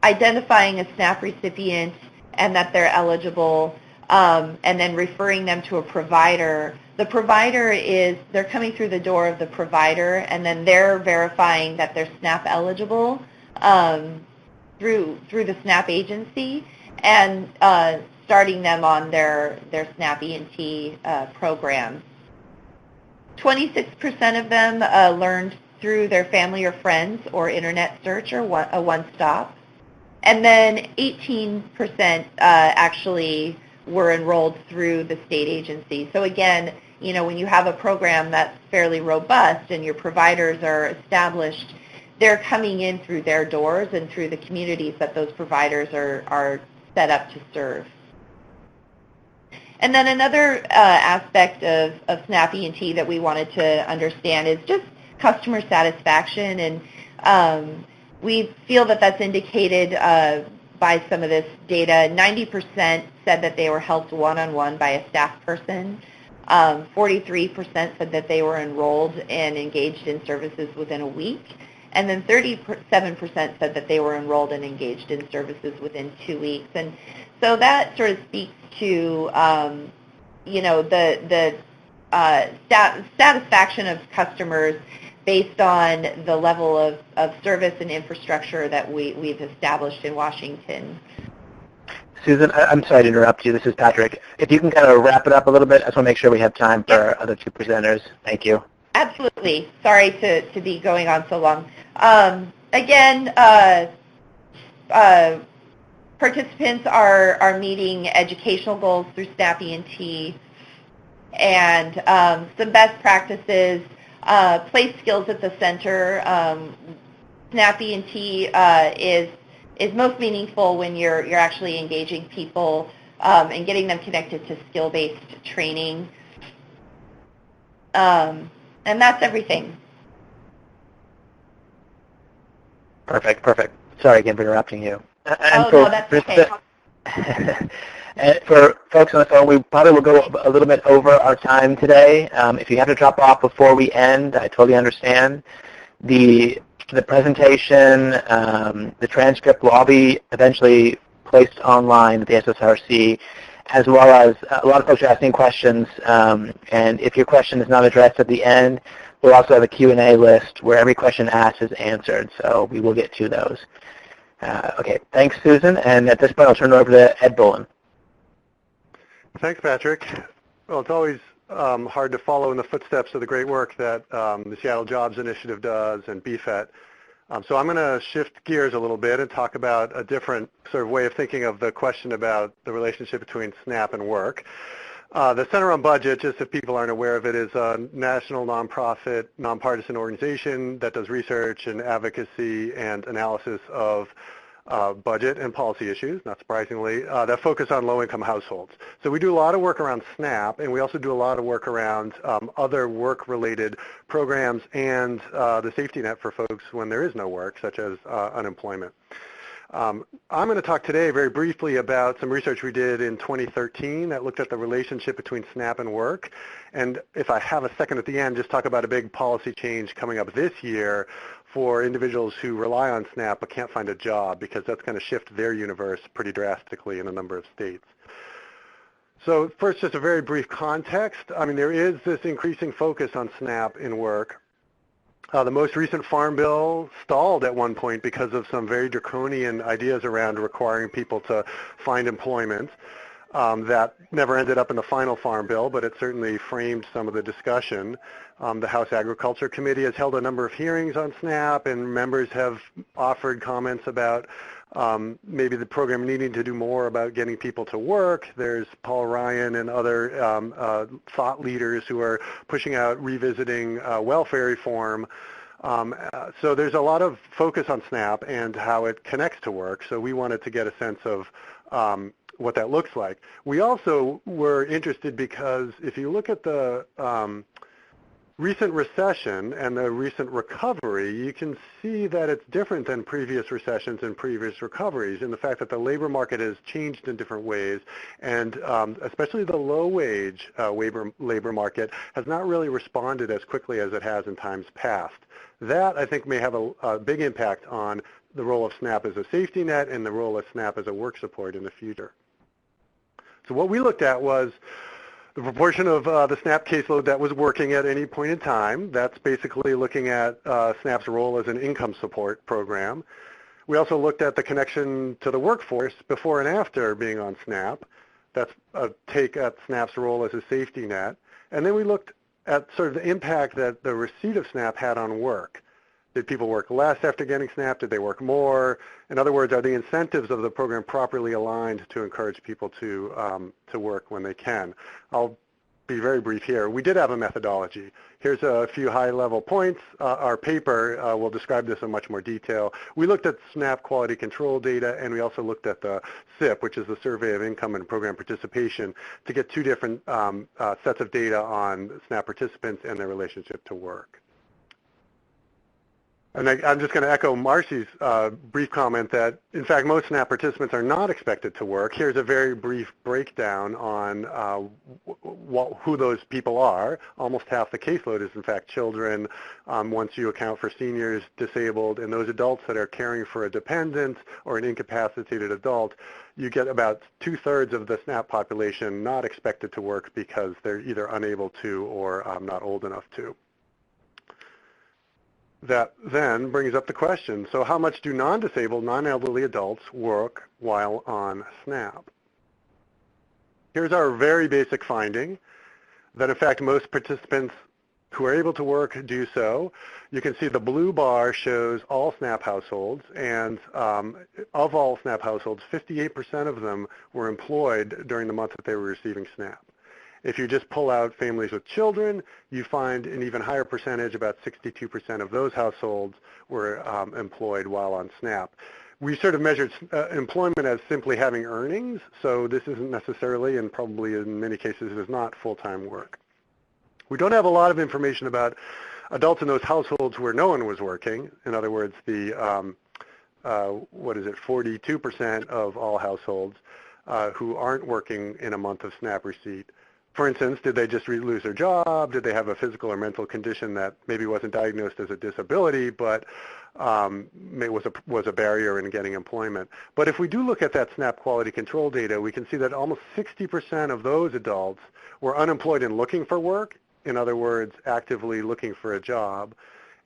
identifying a SNAP recipient and that they're eligible and then referring them to a provider, they're coming through the door of the provider and then they're verifying that they're SNAP eligible through the SNAP agency and starting them on their SNAP E&T program. 26% of them learned through their family or friends or internet search or a one-stop. And then 18% actually were enrolled through the state agency. So again, you know, when you have a program that's fairly robust and your providers are established, they're coming in through their doors and through the communities that those providers are set up to serve. And then another aspect of SNAP E&T that we wanted to understand is just customer satisfaction, and we feel that that's indicated by some of this data. 90% said that they were helped one-on-one by a staff person. 43% said that they were enrolled and engaged in services within a week. And then 37% said that they were enrolled and engaged in services within 2 weeks. And so that sort of speaks to, you know, the satisfaction of customers based on the level of service and infrastructure that we've established in Washington. Susan, I'm sorry to interrupt you. This is Patrick. If you can kind of wrap it up a little bit, I just want to make sure we have time for our other two presenters. Thank you. Absolutely. Sorry to be going on so long. Again, participants are meeting educational goals through SNAP E&T, and some best practices, place skills at the center. SNAP E&T is most meaningful when you're actually engaging people and getting them connected to skill-based training. And that's everything. Perfect. Sorry again for interrupting you. No, that's okay. And for folks on the phone, we probably will go a little bit over our time today. If you have to drop off before we end, I totally understand. The presentation, the transcript will all be eventually placed online at the SSRC, as well as a lot of folks are asking questions. And if your question is not addressed at the end, we'll also have a Q&A list where every question asked is answered. So we will get to those. Okay, thanks, Susan. And at this point, I'll turn it over to Ed Bolen. Thanks, Patrick. Well, it's always hard to follow in the footsteps of the great work that the Seattle Jobs Initiative does and BFET. So I'm going to shift gears a little bit and talk about a different sort of way of thinking of the question about the relationship between SNAP and work. The Center on Budget, just if people aren't aware of it, is a national nonprofit, nonpartisan organization that does research and advocacy and analysis of budget and policy issues, not surprisingly, that focus on low-income households. So we do a lot of work around SNAP, and we also do a lot of work around other work-related programs and the safety net for folks when there is no work, such as unemployment. I'm going to talk today very briefly about some research we did in 2013 that looked at the relationship between SNAP and work. And if I have a second at the end, just talk about a big policy change coming up this year for individuals who rely on SNAP but can't find a job, because that's going to shift their universe pretty drastically in a number of states. So first, just a very brief context. I mean, there is this increasing focus on SNAP in work. The most recent Farm Bill stalled at one point because of some very draconian ideas around requiring people to find employment. That never ended up in the final Farm Bill, but it certainly framed some of the discussion. The House Agriculture Committee has held a number of hearings on SNAP, and members have offered comments about maybe the program needing to do more about getting people to work. There's Paul Ryan and other thought leaders who are pushing out revisiting welfare reform. So there's a lot of focus on SNAP and how it connects to work. So we wanted to get a sense of what that looks like. We also were interested because if you look at the recent recession and the recent recovery, you can see that it's different than previous recessions and previous recoveries in the fact that the labor market has changed in different ways, and especially the low-wage labor market has not really responded as quickly as it has in times past. That, I think, may have a big impact on the role of SNAP as a safety net and the role of SNAP as a work support in the future. So what we looked at was the proportion of the SNAP caseload that was working at any point in time. That's basically looking at SNAP's role as an income support program. We also looked at the connection to the workforce before and after being on SNAP. That's a take at SNAP's role as a safety net. And then we looked at sort of the impact that the receipt of SNAP had on work. Did people work less after getting SNAP? Did they work more? In other words, are the incentives of the program properly aligned to encourage people to work when they can? I'll be very brief here. We did have a methodology. Here's a few high-level points. Our paper will describe this in much more detail. We looked at SNAP quality control data, and we also looked at the SIP, which is the Survey of Income and Program Participation, to get two different sets of data on SNAP participants and their relationship to work. And I'm just going to echo Marcie's brief comment that, in fact, most SNAP participants are not expected to work. Here's a very brief breakdown on who those people are. Almost half the caseload is, in fact, children, once you account for seniors, disabled, and those adults that are caring for a dependent or an incapacitated adult. You get about 2/3 of the SNAP population not expected to work because they're either unable to or not old enough to. That then brings up the question, so how much do non-disabled, non-elderly adults work while on SNAP? Here's our very basic finding, that in fact most participants who are able to work do so. You can see the blue bar shows all SNAP households, and of all SNAP households, 58% of them were employed during the month that they were receiving SNAP. If you just pull out families with children, you find an even higher percentage, about 62% of those households were employed while on SNAP. We sort of measured employment as simply having earnings, so this isn't necessarily, and probably in many cases is not, full-time work. We don't have a lot of information about adults in those households where no one was working. In other words, the, 42% of all households. who aren't working in a month of SNAP receipt. For instance, did they just lose their job? Did they have a physical or mental condition that maybe wasn't diagnosed as a disability, but was a barrier in getting employment? But if we do look at that SNAP quality control data, we can see that almost 60% of those adults were unemployed and looking for work, in other words, actively looking for a job,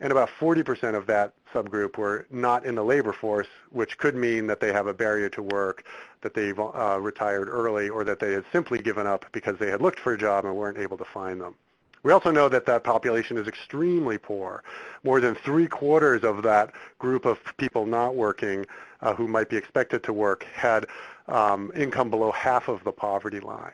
and about 40% of that subgroup were not in the labor force, which could mean that they have a barrier to work, that they've retired early, or that they had simply given up because they had looked for a job and weren't able to find them. We also know that that population is extremely poor. More than 3/4 of that group of people not working who might be expected to work had income below half of the poverty line.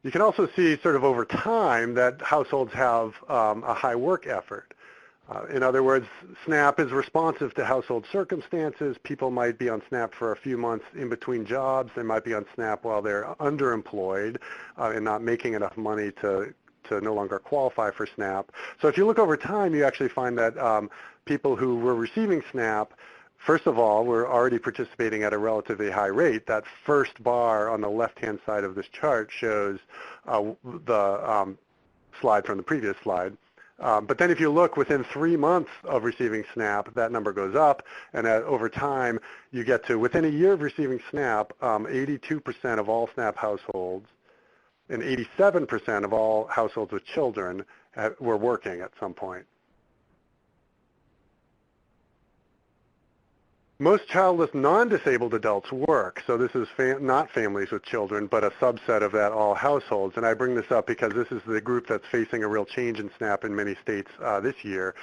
You can also see sort of over time that households have a high work effort. In other words, SNAP is responsive to household circumstances. People might be on SNAP for a few months in between jobs. They might be on SNAP while they're underemployed and not making enough money to no longer qualify for SNAP. So if you look over time, you actually find that people who were receiving SNAP, first of all, were already participating at a relatively high rate. That first bar on the left-hand side of this chart shows the slide from the previous slide. But then if you look within 3 months of receiving SNAP, that number goes up, and over time you get to within a year of receiving SNAP, 82% of all SNAP households and 87% of all households with children were working at some point. Most childless non-disabled adults work, so this is not families with children, but a subset of that all households. And I bring this up because this is the group that's facing a real change in SNAP in many states this year.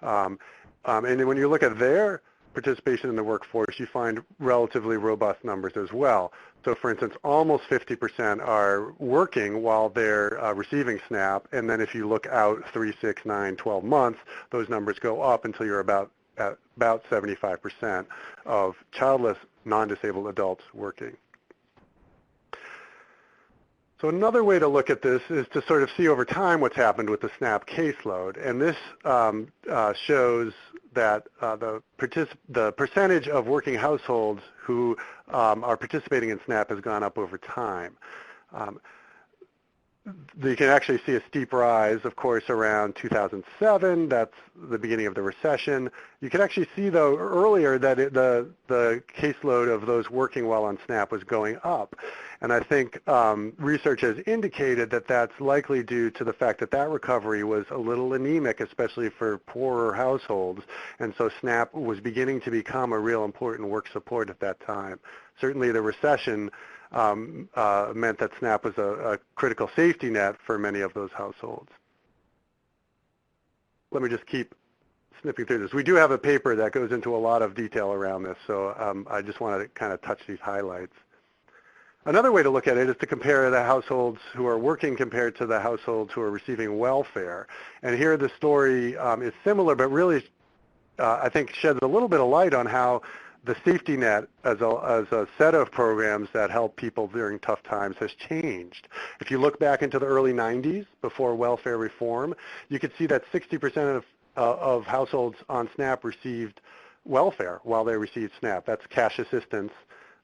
And when you look at their participation in the workforce, you find relatively robust numbers as well. So for instance, almost 50% are working while they're receiving SNAP, and then if you look out 3, 6, 9, 12 months, those numbers go up until you're about 75% of childless non-disabled adults working. So another way to look at this is to sort of see over time what's happened with the SNAP caseload. And this shows that the percentage of working households who are participating in SNAP has gone up over time. You can actually see a steep rise, of course, around 2007. That's the beginning of the recession. You can actually see, though, earlier that the caseload of those working while on SNAP was going up. And I think research has indicated that that's likely due to the fact that that recovery was a little anemic, especially for poorer households. And so SNAP was beginning to become a real important work support at that time. Certainly the recession meant that SNAP was a critical safety net for many of those households. Let me just keep snipping through this. We do have a paper that goes into a lot of detail around this, so I just wanted to kind of touch these highlights. Another way to look at it is to compare the households who are working compared to the households who are receiving welfare. And here the story is similar, but really I think sheds a little bit of light on how the safety net as a set of programs that help people during tough times has changed. If you look back into the early 90s, before welfare reform, you could see that 60% of households on SNAP received welfare while they received SNAP. That's cash assistance,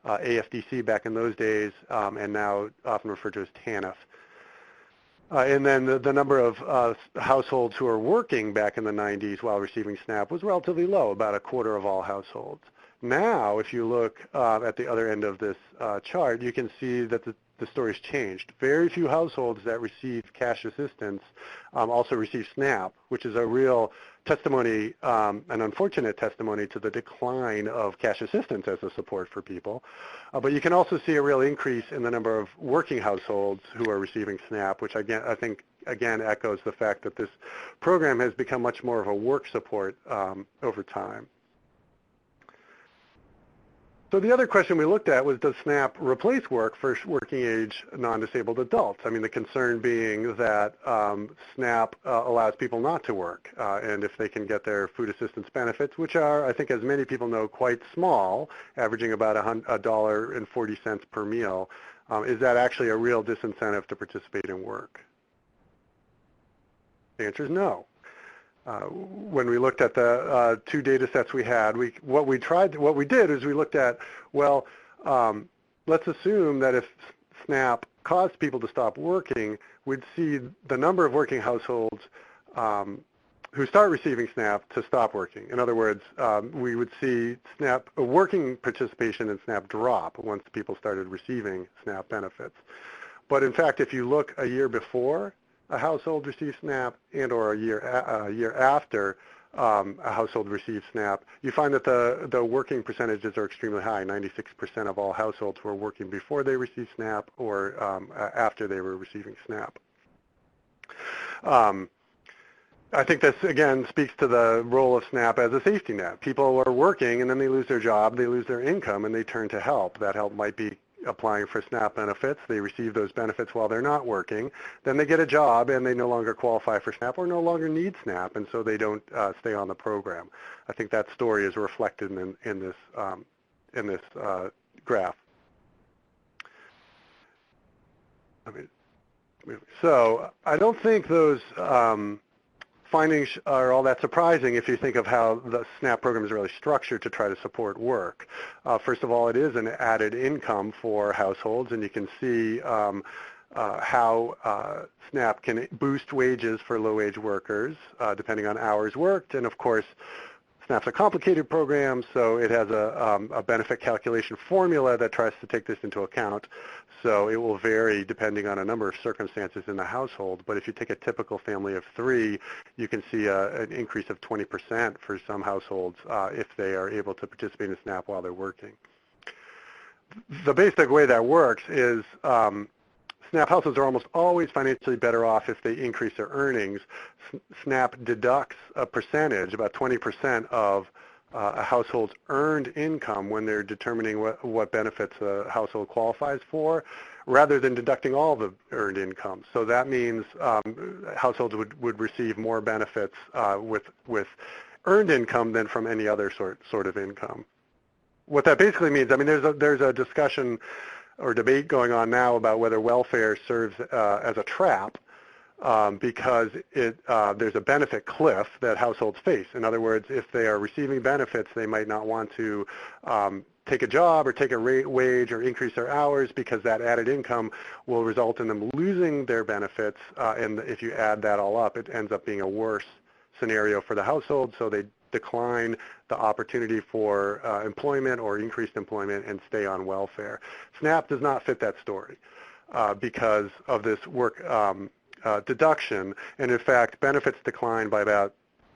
AFDC back in those days, and now often referred to as TANF. And then the number of households who are working back in the 90s while receiving SNAP was relatively low, about a quarter of all households. Now, if you look at the other end of this chart, you can see that the story's changed. Very few households that receive cash assistance also receive SNAP, which is a real testimony, an unfortunate testimony to the decline of cash assistance as a support for people. But you can also see a real increase in the number of working households who are receiving SNAP, which again, I think again echoes the fact that this program has become much more of a work support over time. So the other question we looked at was, does SNAP replace work for working age non-disabled adults? I mean, the concern being that SNAP allows people not to work, and if they can get their food assistance benefits, which are, I think as many people know, quite small, averaging about $1.40 per meal, is that actually a real disincentive to participate in work? The answer is no. When we looked at the two data sets we had, what we did is we looked at, well, let's assume that if SNAP caused people to stop working, we'd see the number of working households who start receiving SNAP to stop working. In other words, we would see SNAP working participation in SNAP drop once people started receiving SNAP benefits. But in fact, if you look a year before a household receives SNAP and or a year after a household receives SNAP, you find that the working percentages are extremely high. 96% of all households were working before they received SNAP or after they were receiving SNAP. I think this, again, speaks to the role of SNAP as a safety net. People are working, and then they lose their job, they lose their income, and they turn to help. That help might be applying for SNAP benefits. They receive those benefits while they're not working. Then they get a job, and they no longer qualify for SNAP or no longer need SNAP, and so they don't stay on the program. I think that story is reflected in this graph. So I don't think those findings are all that surprising if you think of how the SNAP program is really structured to try to support work. First of all, it is an added income for households, and you can see how SNAP can boost wages for low-wage workers depending on hours worked. And of course, SNAP's a complicated program, so it has a benefit calculation formula that tries to take this into account. So it will vary depending on a number of circumstances in the household. But if you take a typical family of 3, you can see an increase of 20% for some households if they are able to participate in SNAP while they're working. The basic way that works is SNAP households are almost always financially better off if they increase their earnings. SNAP deducts a percentage, about 20% of a household's earned income when they're determining what benefits a household qualifies for, rather than deducting all the earned income. So that means households would receive more benefits with earned income than from any other sort of income. What that basically means, I mean, there's a discussion or debate going on now about whether welfare serves as a trap because there's a benefit cliff that households face. In other words, if they are receiving benefits, they might not want to take a job or take a wage or increase their hours because that added income will result in them losing their benefits. And if you add that all up, it ends up being a worse scenario for the household, so they decline the opportunity for employment or increased employment and stay on welfare. SNAP does not fit that story because of this work deduction, and in fact, benefits decline by about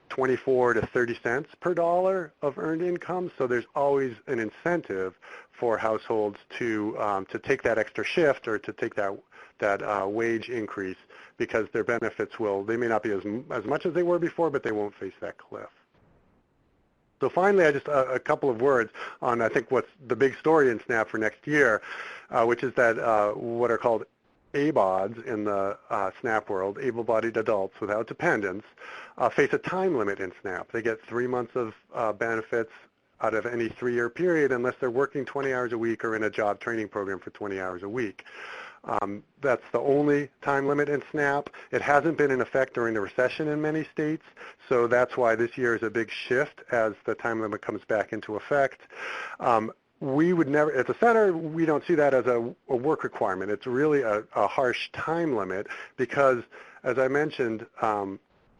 24 to 30 cents per dollar of earned income, so there's always an incentive for households to take that extra shift or to take that wage increase because their benefits they may not be as much as they were before, but they won't face that cliff. So finally, just a couple of words on, I think, what's the big story in SNAP for next year, which is that what are called ABODs in the SNAP world, able-bodied adults without dependents, face a time limit in SNAP. They get 3 months of benefits out of any 3-year period unless they're working 20 hours a week or in a job training program for 20 hours a week. That's the only time limit in SNAP. It hasn't been in effect during the recession in many states, so that's why this year is a big shift as the time limit comes back into effect. We would never, at the center, we don't see that as a work requirement. It's really a harsh time limit because, as I mentioned,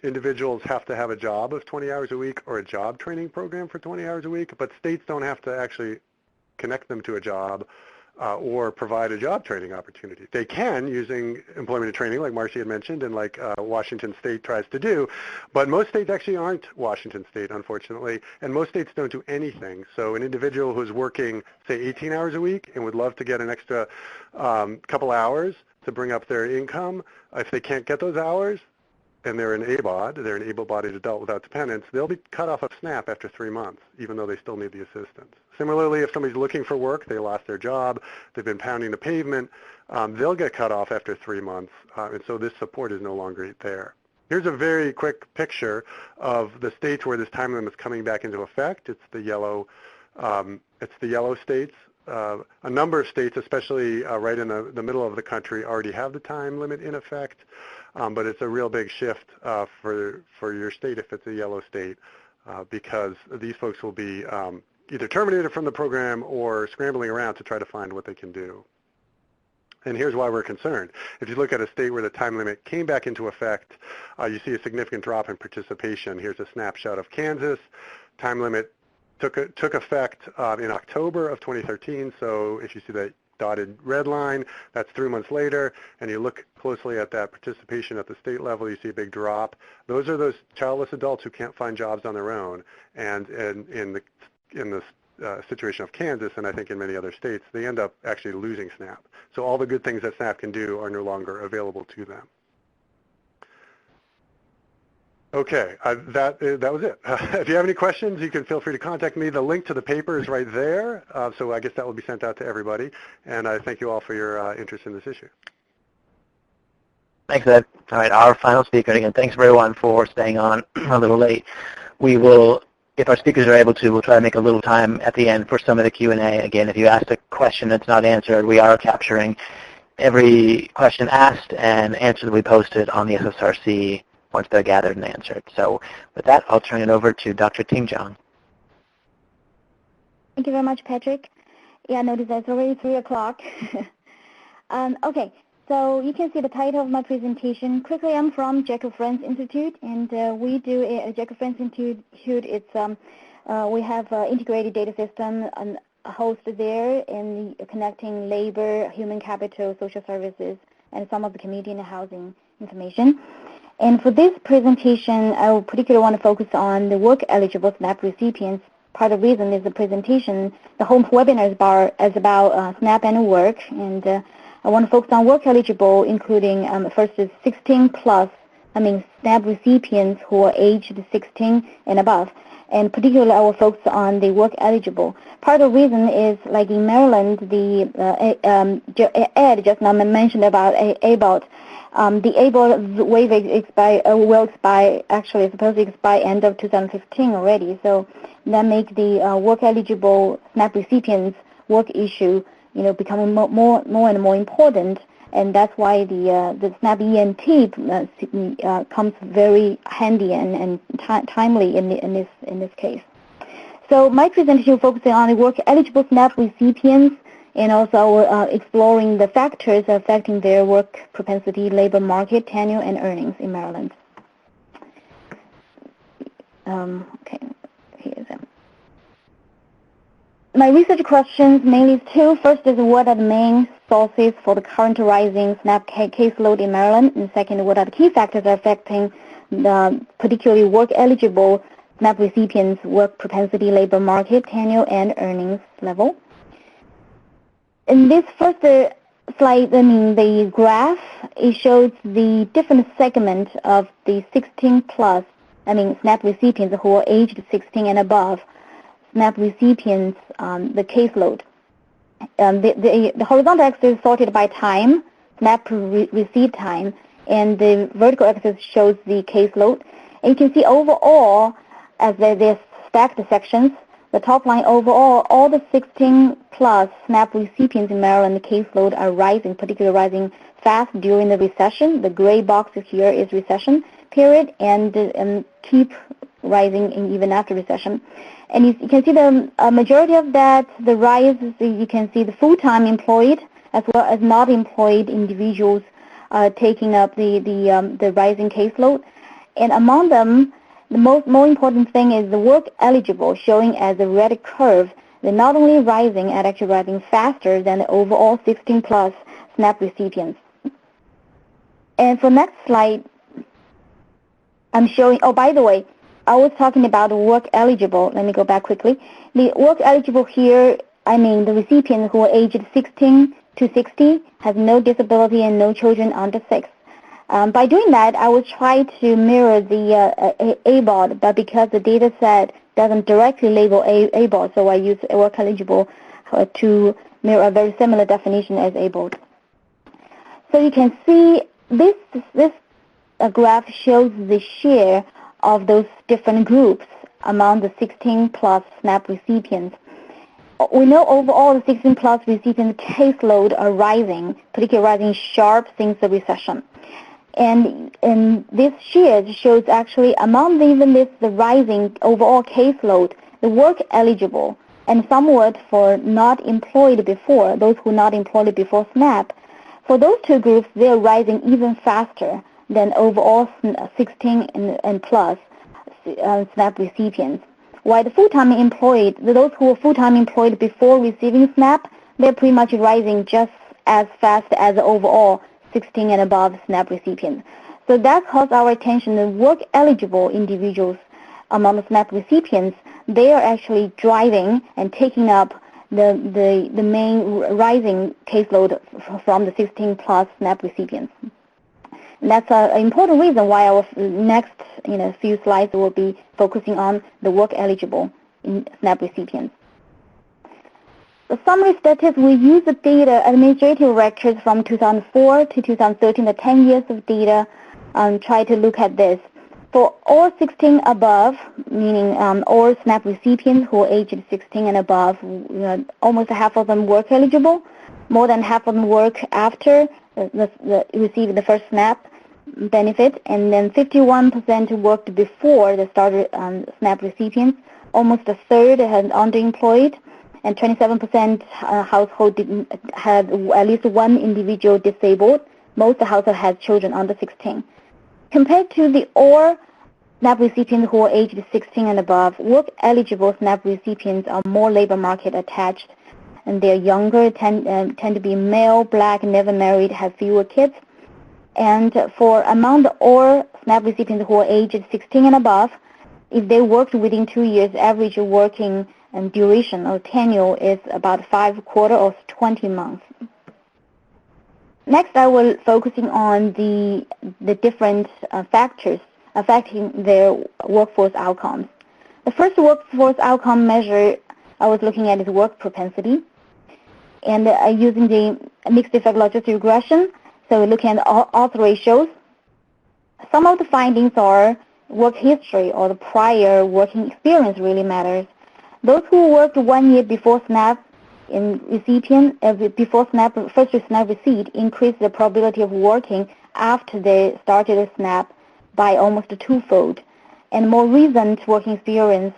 individuals have to have a job of 20 hours a week or a job training program for 20 hours a week, but states don't have to actually connect them to a job or provide a job training opportunity. They can using employment and training, like Marcie had mentioned, and like Washington State tries to do, but most states actually aren't Washington State, unfortunately, and most states don't do anything. So an individual who's working, say, 18 hours a week and would love to get an extra couple hours to bring up their income, if they can't get those hours, and they're an ABOD, they're an able-bodied adult without dependents, they'll be cut off of SNAP after 3 months, even though they still need the assistance. Similarly, if somebody's looking for work, they lost their job, they've been pounding the pavement, they'll get cut off after 3 months, and so this support is no longer there. Here's a very quick picture of the states where this time limit is coming back into effect. It's the yellow states. A number of states, especially right in the middle of the country, already have the time limit in effect, but it's a real big shift for your state if it's a yellow state because these folks will be either terminated from the program or scrambling around to try to find what they can do. And here's why we're concerned. If you look at a state where the time limit came back into effect, you see a significant drop in participation. Here's a snapshot of Kansas. Time limit took effect in October of 2013. So if you see that dotted red line, that's 3 months later, and you look closely at that participation at the state level, you see a big drop. Those are those childless adults who can't find jobs on their own. And in the situation of Kansas, and I think in many other states, they end up actually losing SNAP. So all the good things that SNAP can do are no longer available to them. Okay, that was it. If you have any questions, you can feel free to contact me. The link to the paper is right there, so I guess that will be sent out to everybody. And I thank you all for your interest in this issue. Thanks, Ed. All right, our final speaker. And again, thanks everyone for staying on a little late. We will, if our speakers are able to, we'll try to make a little time at the end for some of the Q&A. Again, if you asked a question that's not answered, we are capturing every question asked and answer that we posted on the SSRC once they're gathered and answered. So with that, I'll turn it over to Dr. Ting Zhang. Thank you very much, Patrick. Yeah, notice that it's already 3 o'clock. Okay, so you can see the title of my presentation. Quickly, I'm from Jacob Friends Institute, and we do a Jacob Friends Institute. It's we have integrated data system and hosted there in connecting labor, human capital, social services, and some of the community and housing information. And for this presentation, I will particularly want to focus on the work-eligible SNAP recipients. Part of the reason is the presentation, the whole webinar is about SNAP and work, and I want to focus on work-eligible, including first is 16 plus, SNAP recipients who are aged 16 and above. And particularly, I will focus on the work-eligible. Part of the reason is, like in Maryland, Ed just now mentioned about ABOT. The ABOT waiver will expire, actually it's supposed to expire end of 2015 already. So that makes the work-eligible SNAP recipients work issue, becoming more and more important. And that's why the SNAP ENT comes very handy and timely in this case. So my presentation focusing on the work-eligible SNAP recipients, and also exploring the factors affecting their work propensity, labor market, tenure, and earnings in Maryland. Okay, here's them. My research questions mainly is two. First is what are the main sources for the current rising SNAP caseload in Maryland? And second, what are the key factors affecting the particularly work-eligible SNAP recipients' work propensity, labor market, tenure, and earnings level? In this first slide, the graph, it shows the different segment of the 16 plus, SNAP recipients who are aged 16 and above, SNAP recipients, the caseload. The horizontal axis is sorted by time, SNAP receipt time, and the vertical axis shows the caseload. And you can see overall, as there's stacked sections, the top line overall, all the 16 plus SNAP recipients in Maryland, the caseload are rising, particularly rising fast during the recession. The gray box here is recession period, and keep rising even after recession. And you can see the majority of that, the rise, you can see the full-time employed as well as not employed individuals taking up the rising caseload. And among them, the more important thing is the work eligible, showing as a red curve. They're not only rising, and actually rising faster than the overall 16 plus SNAP recipients. And for next slide, I'm showing, oh, by the way, I was talking about work eligible. Let me go back quickly. The work eligible here, the recipients who are aged 16 to 60 have no disability and no children under 6. By doing that, I will try to mirror the ABOT, but because the data set doesn't directly label ABOT, so I use work eligible to mirror a very similar definition as ABOT. So you can see this graph shows the share of those different groups among the 16 plus SNAP recipients. We know overall the 16 plus recipient caseload are rising, particularly rising sharp since the recession. And this share shows actually among the rising overall caseload, the work eligible and somewhat for not employed before, those who not employed before SNAP. For those two groups, they're rising even faster than overall 16 and plus SNAP recipients. While the full-time employed, those who were full-time employed before receiving SNAP, they're pretty much rising just as fast as the overall 16 and above SNAP recipients. So that calls our attention. The work-eligible individuals among the SNAP recipients, they are actually driving and taking up the main rising caseload from the 16 plus SNAP recipients. And that's an important reason why our next few slides will be focusing on the work-eligible SNAP recipients. The summary statistics, we use the data, administrative records from 2004 to 2013, the 10 years of data, and try to look at this. For all 16 above, meaning all SNAP recipients who are aged 16 and above, almost half of them work eligible. More than half of them work after receiving the first SNAP benefit, and then 51% worked before the started SNAP recipients. Almost a third had underemployed, and 27% household had at least one individual disabled. Most households had children under 16. Compared to the all SNAP recipients who are aged 16 and above, work-eligible SNAP recipients are more labor market attached, and they're younger, tend to be male, black, never married, have fewer kids. And for among the all SNAP recipients who are aged 16 and above, if they worked within 2 years, average working duration or tenure is about 5 quarters or 20 months. Next, I will focusing on the different factors affecting their workforce outcomes. The first workforce outcome measure I was looking at is work propensity, and using the mixed effect logistic regression. So we're looking at odds ratios. Some of the findings are work history or the prior working experience really matters. Those who worked 1 year before SNAP before first SNAP receipt increased the probability of working after they started a SNAP by almost twofold. And more recent working experience,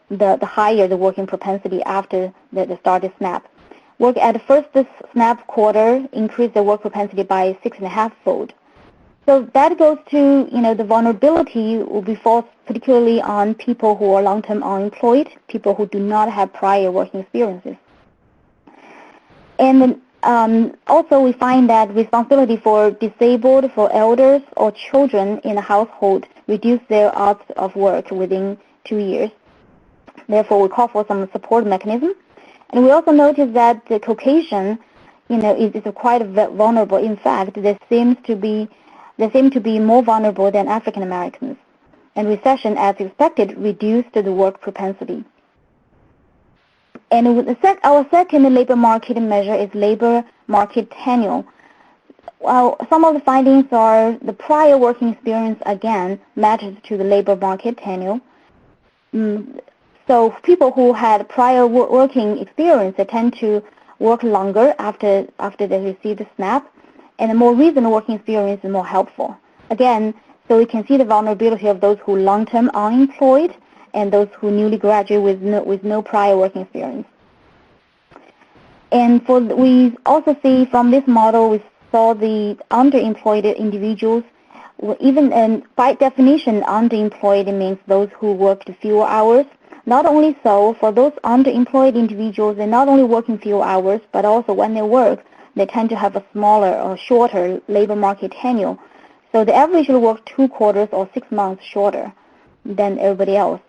the higher the working propensity after the started SNAP. Work at the first SNAP quarter increased the work propensity by 6.5-fold. So that goes to, the vulnerability will be forced particularly on people who are long-term unemployed, people who do not have prior working experiences. And also we find that responsibility for disabled, for elders, or children in a household reduce their odds of work within 2 years. Therefore, we call for some support mechanism. And we also notice that the Caucasian, is quite vulnerable. In fact, they seem to be more vulnerable than African Americans. And recession, as expected, reduced the work propensity. And our second labor market measure is labor market tenure. Well, some of the findings are the prior working experience, again, matters to the labor market tenure. So people who had prior working experience, they tend to work longer after they receive the SNAP, and a more recent working experience is more helpful. Again, so we can see the vulnerability of those who long-term unemployed and those who newly graduate with no prior working experience. And we also see from this model, we saw the underemployed individuals. Even by definition, underemployed means those who worked fewer hours. Not only so, for those underemployed individuals, they're not only working fewer hours, but also when they work, they tend to have a smaller or shorter labor market tenure. So they average will work 2 quarters or 6 months shorter than everybody else.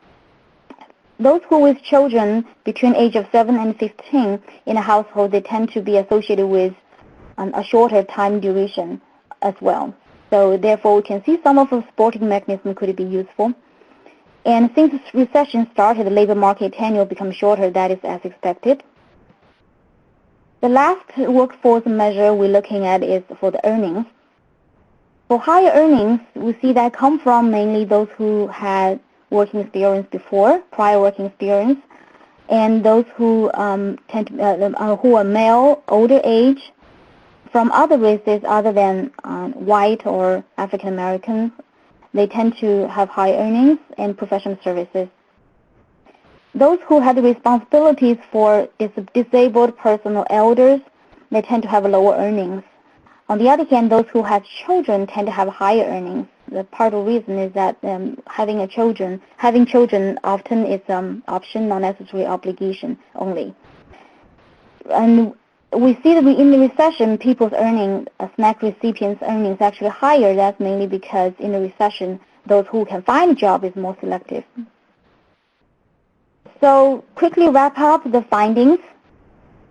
Those who with children between age of 7 and 15 in a household, they tend to be associated with a shorter time duration as well. So therefore, we can see some of the supporting mechanism could be useful. And since recession started, the labor market tenure becomes shorter. That is as expected. The last workforce measure we're looking at is for the earnings. For higher earnings, we see that come from mainly those who had working experience before, prior working experience, and those who who are male, older age, from other races other than white or African Americans. They tend to have high earnings and professional services. those who had responsibilities for disabled person or elders, they tend to have lower earnings. On the other hand, those who have children tend to have higher earnings. The part of the reason is that having children often is option, not necessarily obligation only. And we see that in the recession, people's earnings, SNAP recipients' earnings actually higher. That's mainly because in the recession, those who can find a job is more selective. So quickly wrap up the findings.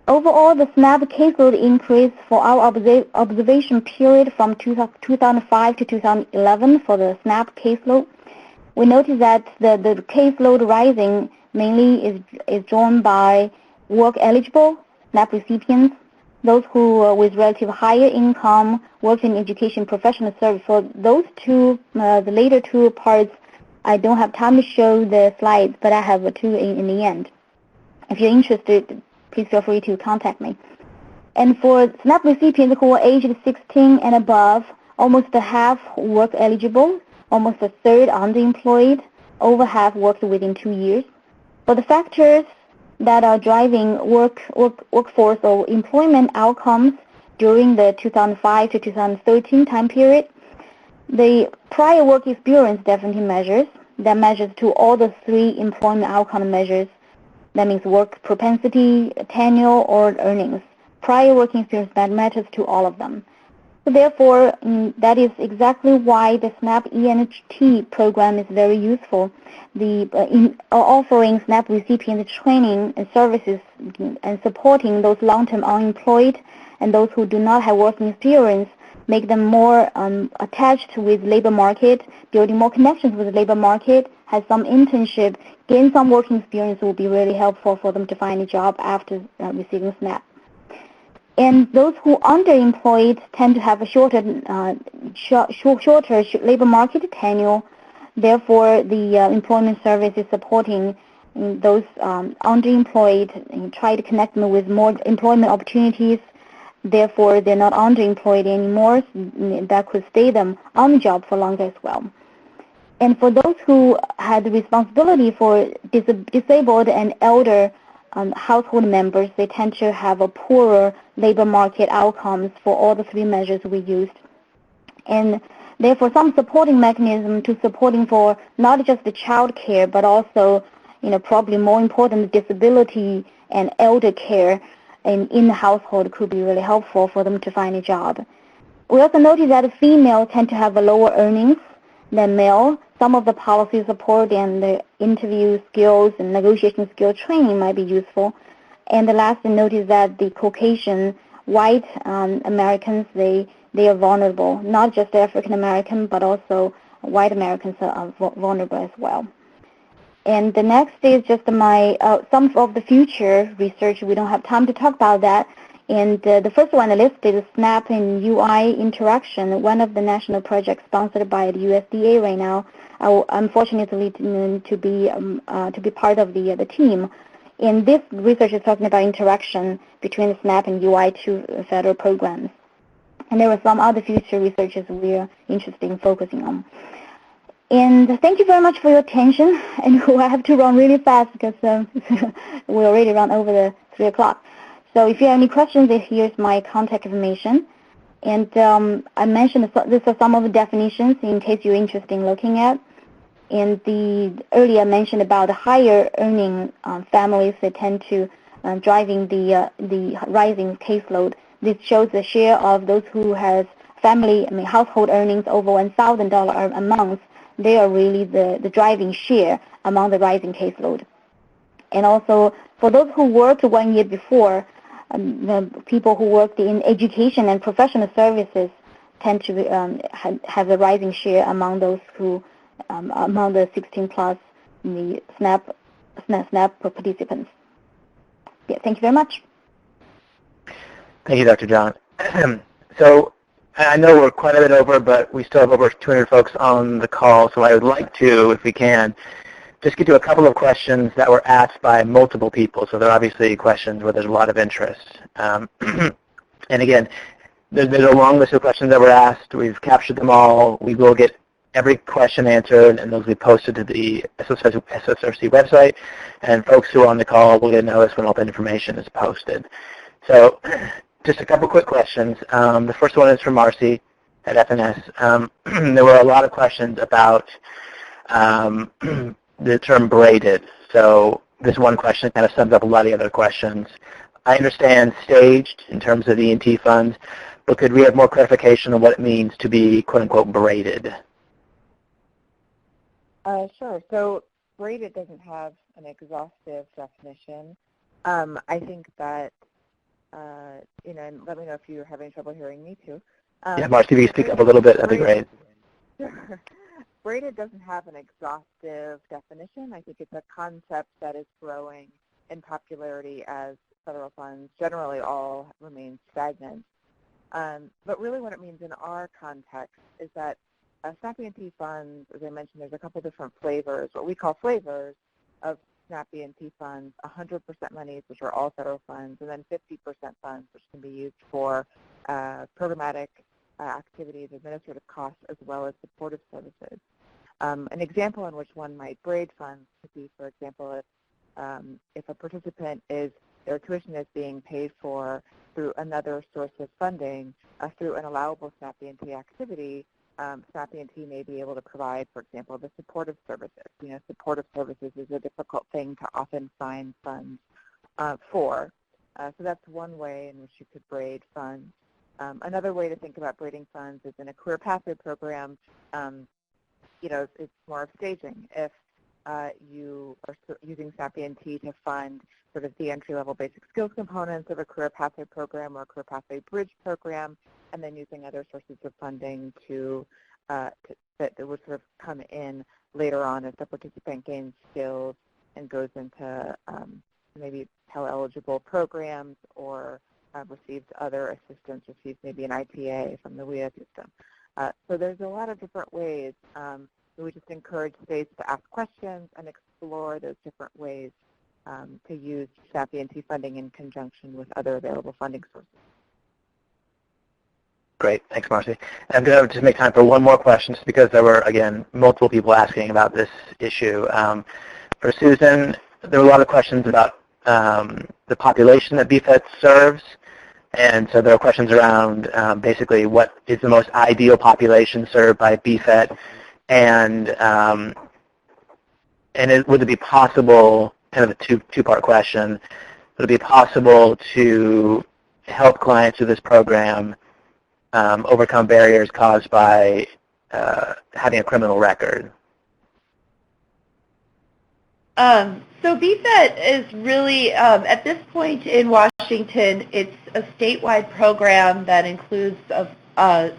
Overall, the SNAP caseload increased for our observation period from 2005 to 2011 for the SNAP caseload. We noticed that the caseload rising mainly is drawn by work-eligible SNAP recipients, those who with relative higher income, work in education, professional service. For those two, the later two parts, I don't have time to show the slides, but I have two in the end. If you're interested, please feel free to contact me. And for SNAP recipients who are aged 16 and above, almost half work eligible, almost a third underemployed, over half worked within 2 years. For the factors that are driving workforce or employment outcomes during the 2005 to 2013 time period, the prior work experience definitely measures. That measures to all the three employment outcome measures. That means work propensity, tenure, or earnings. Prior working experience, that matters to all of them. So therefore, that is exactly why the SNAP ENT program is very useful. Offering SNAP recipient training and services and supporting those long-term unemployed and those who do not have working experience, make them more attached with labor market, building more connections with the labor market, has some internship, gain some working experience will be really helpful for them to find a job after receiving SNAP. And those who are underemployed tend to have a shorter labor market tenure. Therefore, the employment service is supporting those underemployed and try to connect them with more employment opportunities. Therefore, they're not underemployed anymore. That could stay them on the job for longer as well. And for those who had the responsibility for disabled and elder household members, they tend to have a poorer labor market outcomes for all the three measures we used. And therefore, some supporting mechanism to supporting for not just the child care, but also, probably more important, disability and elder care in the household could be really helpful for them to find a job. We also noticed that females tend to have a lower earnings than male. Some of the policy support and the interview skills and negotiation skill training might be useful. And the last thing notice that the Caucasian white Americans, they are vulnerable. Not just African American, but also white Americans are vulnerable as well. And the next is just my some of the future research. We don't have time to talk about that. And the first one listed is SNAP and UI interaction, one of the national projects sponsored by the USDA right now. I'm fortunate to be part of the team. And this research is talking about interaction between the SNAP and UI, two federal programs. And there are some other future researches we are interested in focusing on. And thank you very much for your attention. And I have to run really fast because we already run over the 3 o'clock. So if you have any questions, here's my contact information. And I mentioned these are some of the definitions in case you're interested in looking at. And earlier I mentioned about the higher earning families that tend to driving the rising caseload. This shows the share of those who has household earnings over $1,000 a month. They are really the driving share among the rising caseload. And also, for those who worked 1 year before, the people who worked in education and professional services tend to have a rising share among those who, among the 16 plus, the SNAP participants. Yeah, thank you very much. Thank you, Dr. Zhang. So I know we're quite a bit over, but we still have over 200 folks on the call, so I would like to, if we can, just get to a couple of questions that were asked by multiple people. So they're obviously questions where there's a lot of interest. And again, there's a long list of questions that were asked. We've captured them all. We will get every question answered, and those will be posted to the SSRC website, and folks who are on the call will get a notice when all that information is posted. So just a couple quick questions. The first one is from Marcie at FNS. There were a lot of questions about the term braided. So this one question kind of sums up a lot of the other questions. I understand staged in terms of E&T funds, but could we have more clarification on what it means to be quote-unquote braided? Sure. So braided doesn't have an exhaustive definition. I think that, and let me know if you're having trouble hearing me too. Yeah, Marcie, if you speak up a little bit, that'd be great. Sure. Braided doesn't have an exhaustive definition. I think it's a concept that is growing in popularity as federal funds generally all remain stagnant. But really what it means in our context is that SNAP E&T funds, as I mentioned, there's a couple different flavors, what we call flavors of SNAP E&T funds, 100% monies, which are all federal funds, and then 50% funds, which can be used for programmatic activities, administrative costs, as well as supportive services. An example in which one might braid funds could be, for example, if a participant their tuition is being paid for through another source of funding, through an allowable SNAP E&T activity, SNAP E&T may be able to provide, for example, the supportive services. Supportive services is a difficult thing to often find funds for. So that's one way in which you could braid funds. Another way to think about braiding funds is in a career pathway program. It's more of staging. If you are using SNAP E&T to fund sort of the entry-level basic skills components of a career pathway program or a career pathway bridge program, and then using other sources of funding that would sort of come in later on as the participant gains skills and goes into maybe Pell-eligible programs or receives other assistance, receives maybe an IPA from the WIA system. So there's a lot of different ways. We just encourage states to ask questions and explore those different ways to use SNAP E&T funding in conjunction with other available funding sources. Great. Thanks, Marcie. I'm going to just make time for one more question just because there were, again, multiple people asking about this issue. For Susan, there were a lot of questions about the population that BFET serves. And so there are questions around basically what is the most ideal population served by BFET, and would it be possible, kind of a two-part question, would it be possible to help clients through this program overcome barriers caused by having a criminal record? So BFET is really, at this point in Washington, it's a statewide program that includes a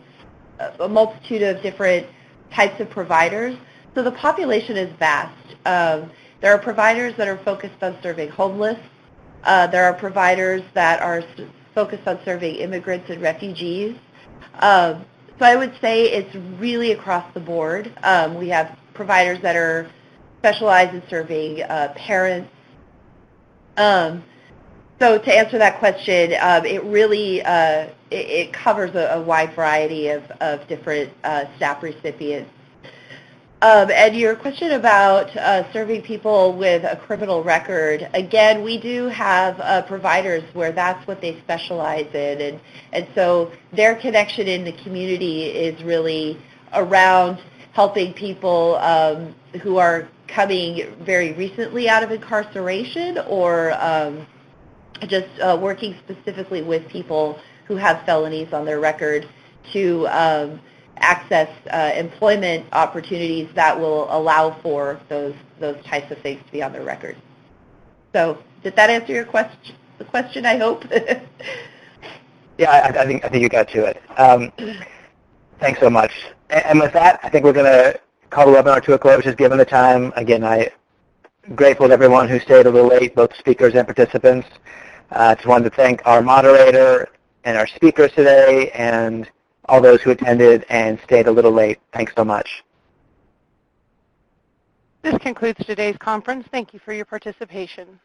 multitude of different types of providers. So the population is vast. There are providers that are focused on serving homeless. There are providers that are focused on serving immigrants and refugees. So I would say it's really across the board. We have providers that are specialized in serving parents. So to answer that question, it really it covers a wide variety of different SNAP recipients. And your question about serving people with a criminal record, again, we do have providers where that's what they specialize in, and so their connection in the community is really around helping people who are coming very recently out of incarceration or just working specifically with people who have felonies on their record to access employment opportunities that will allow for those types of things to be on their record. So did that answer your question, I hope? Yeah, I think you got to it. Thanks so much. And with that, I think we're going to call the webinar to a close, just given the time. Again, I'm grateful to everyone who stayed a little late, both speakers and participants. Just wanted to thank our moderator and our speakers today and all those who attended and stayed a little late. Thanks so much. This concludes today's conference. Thank you for your participation.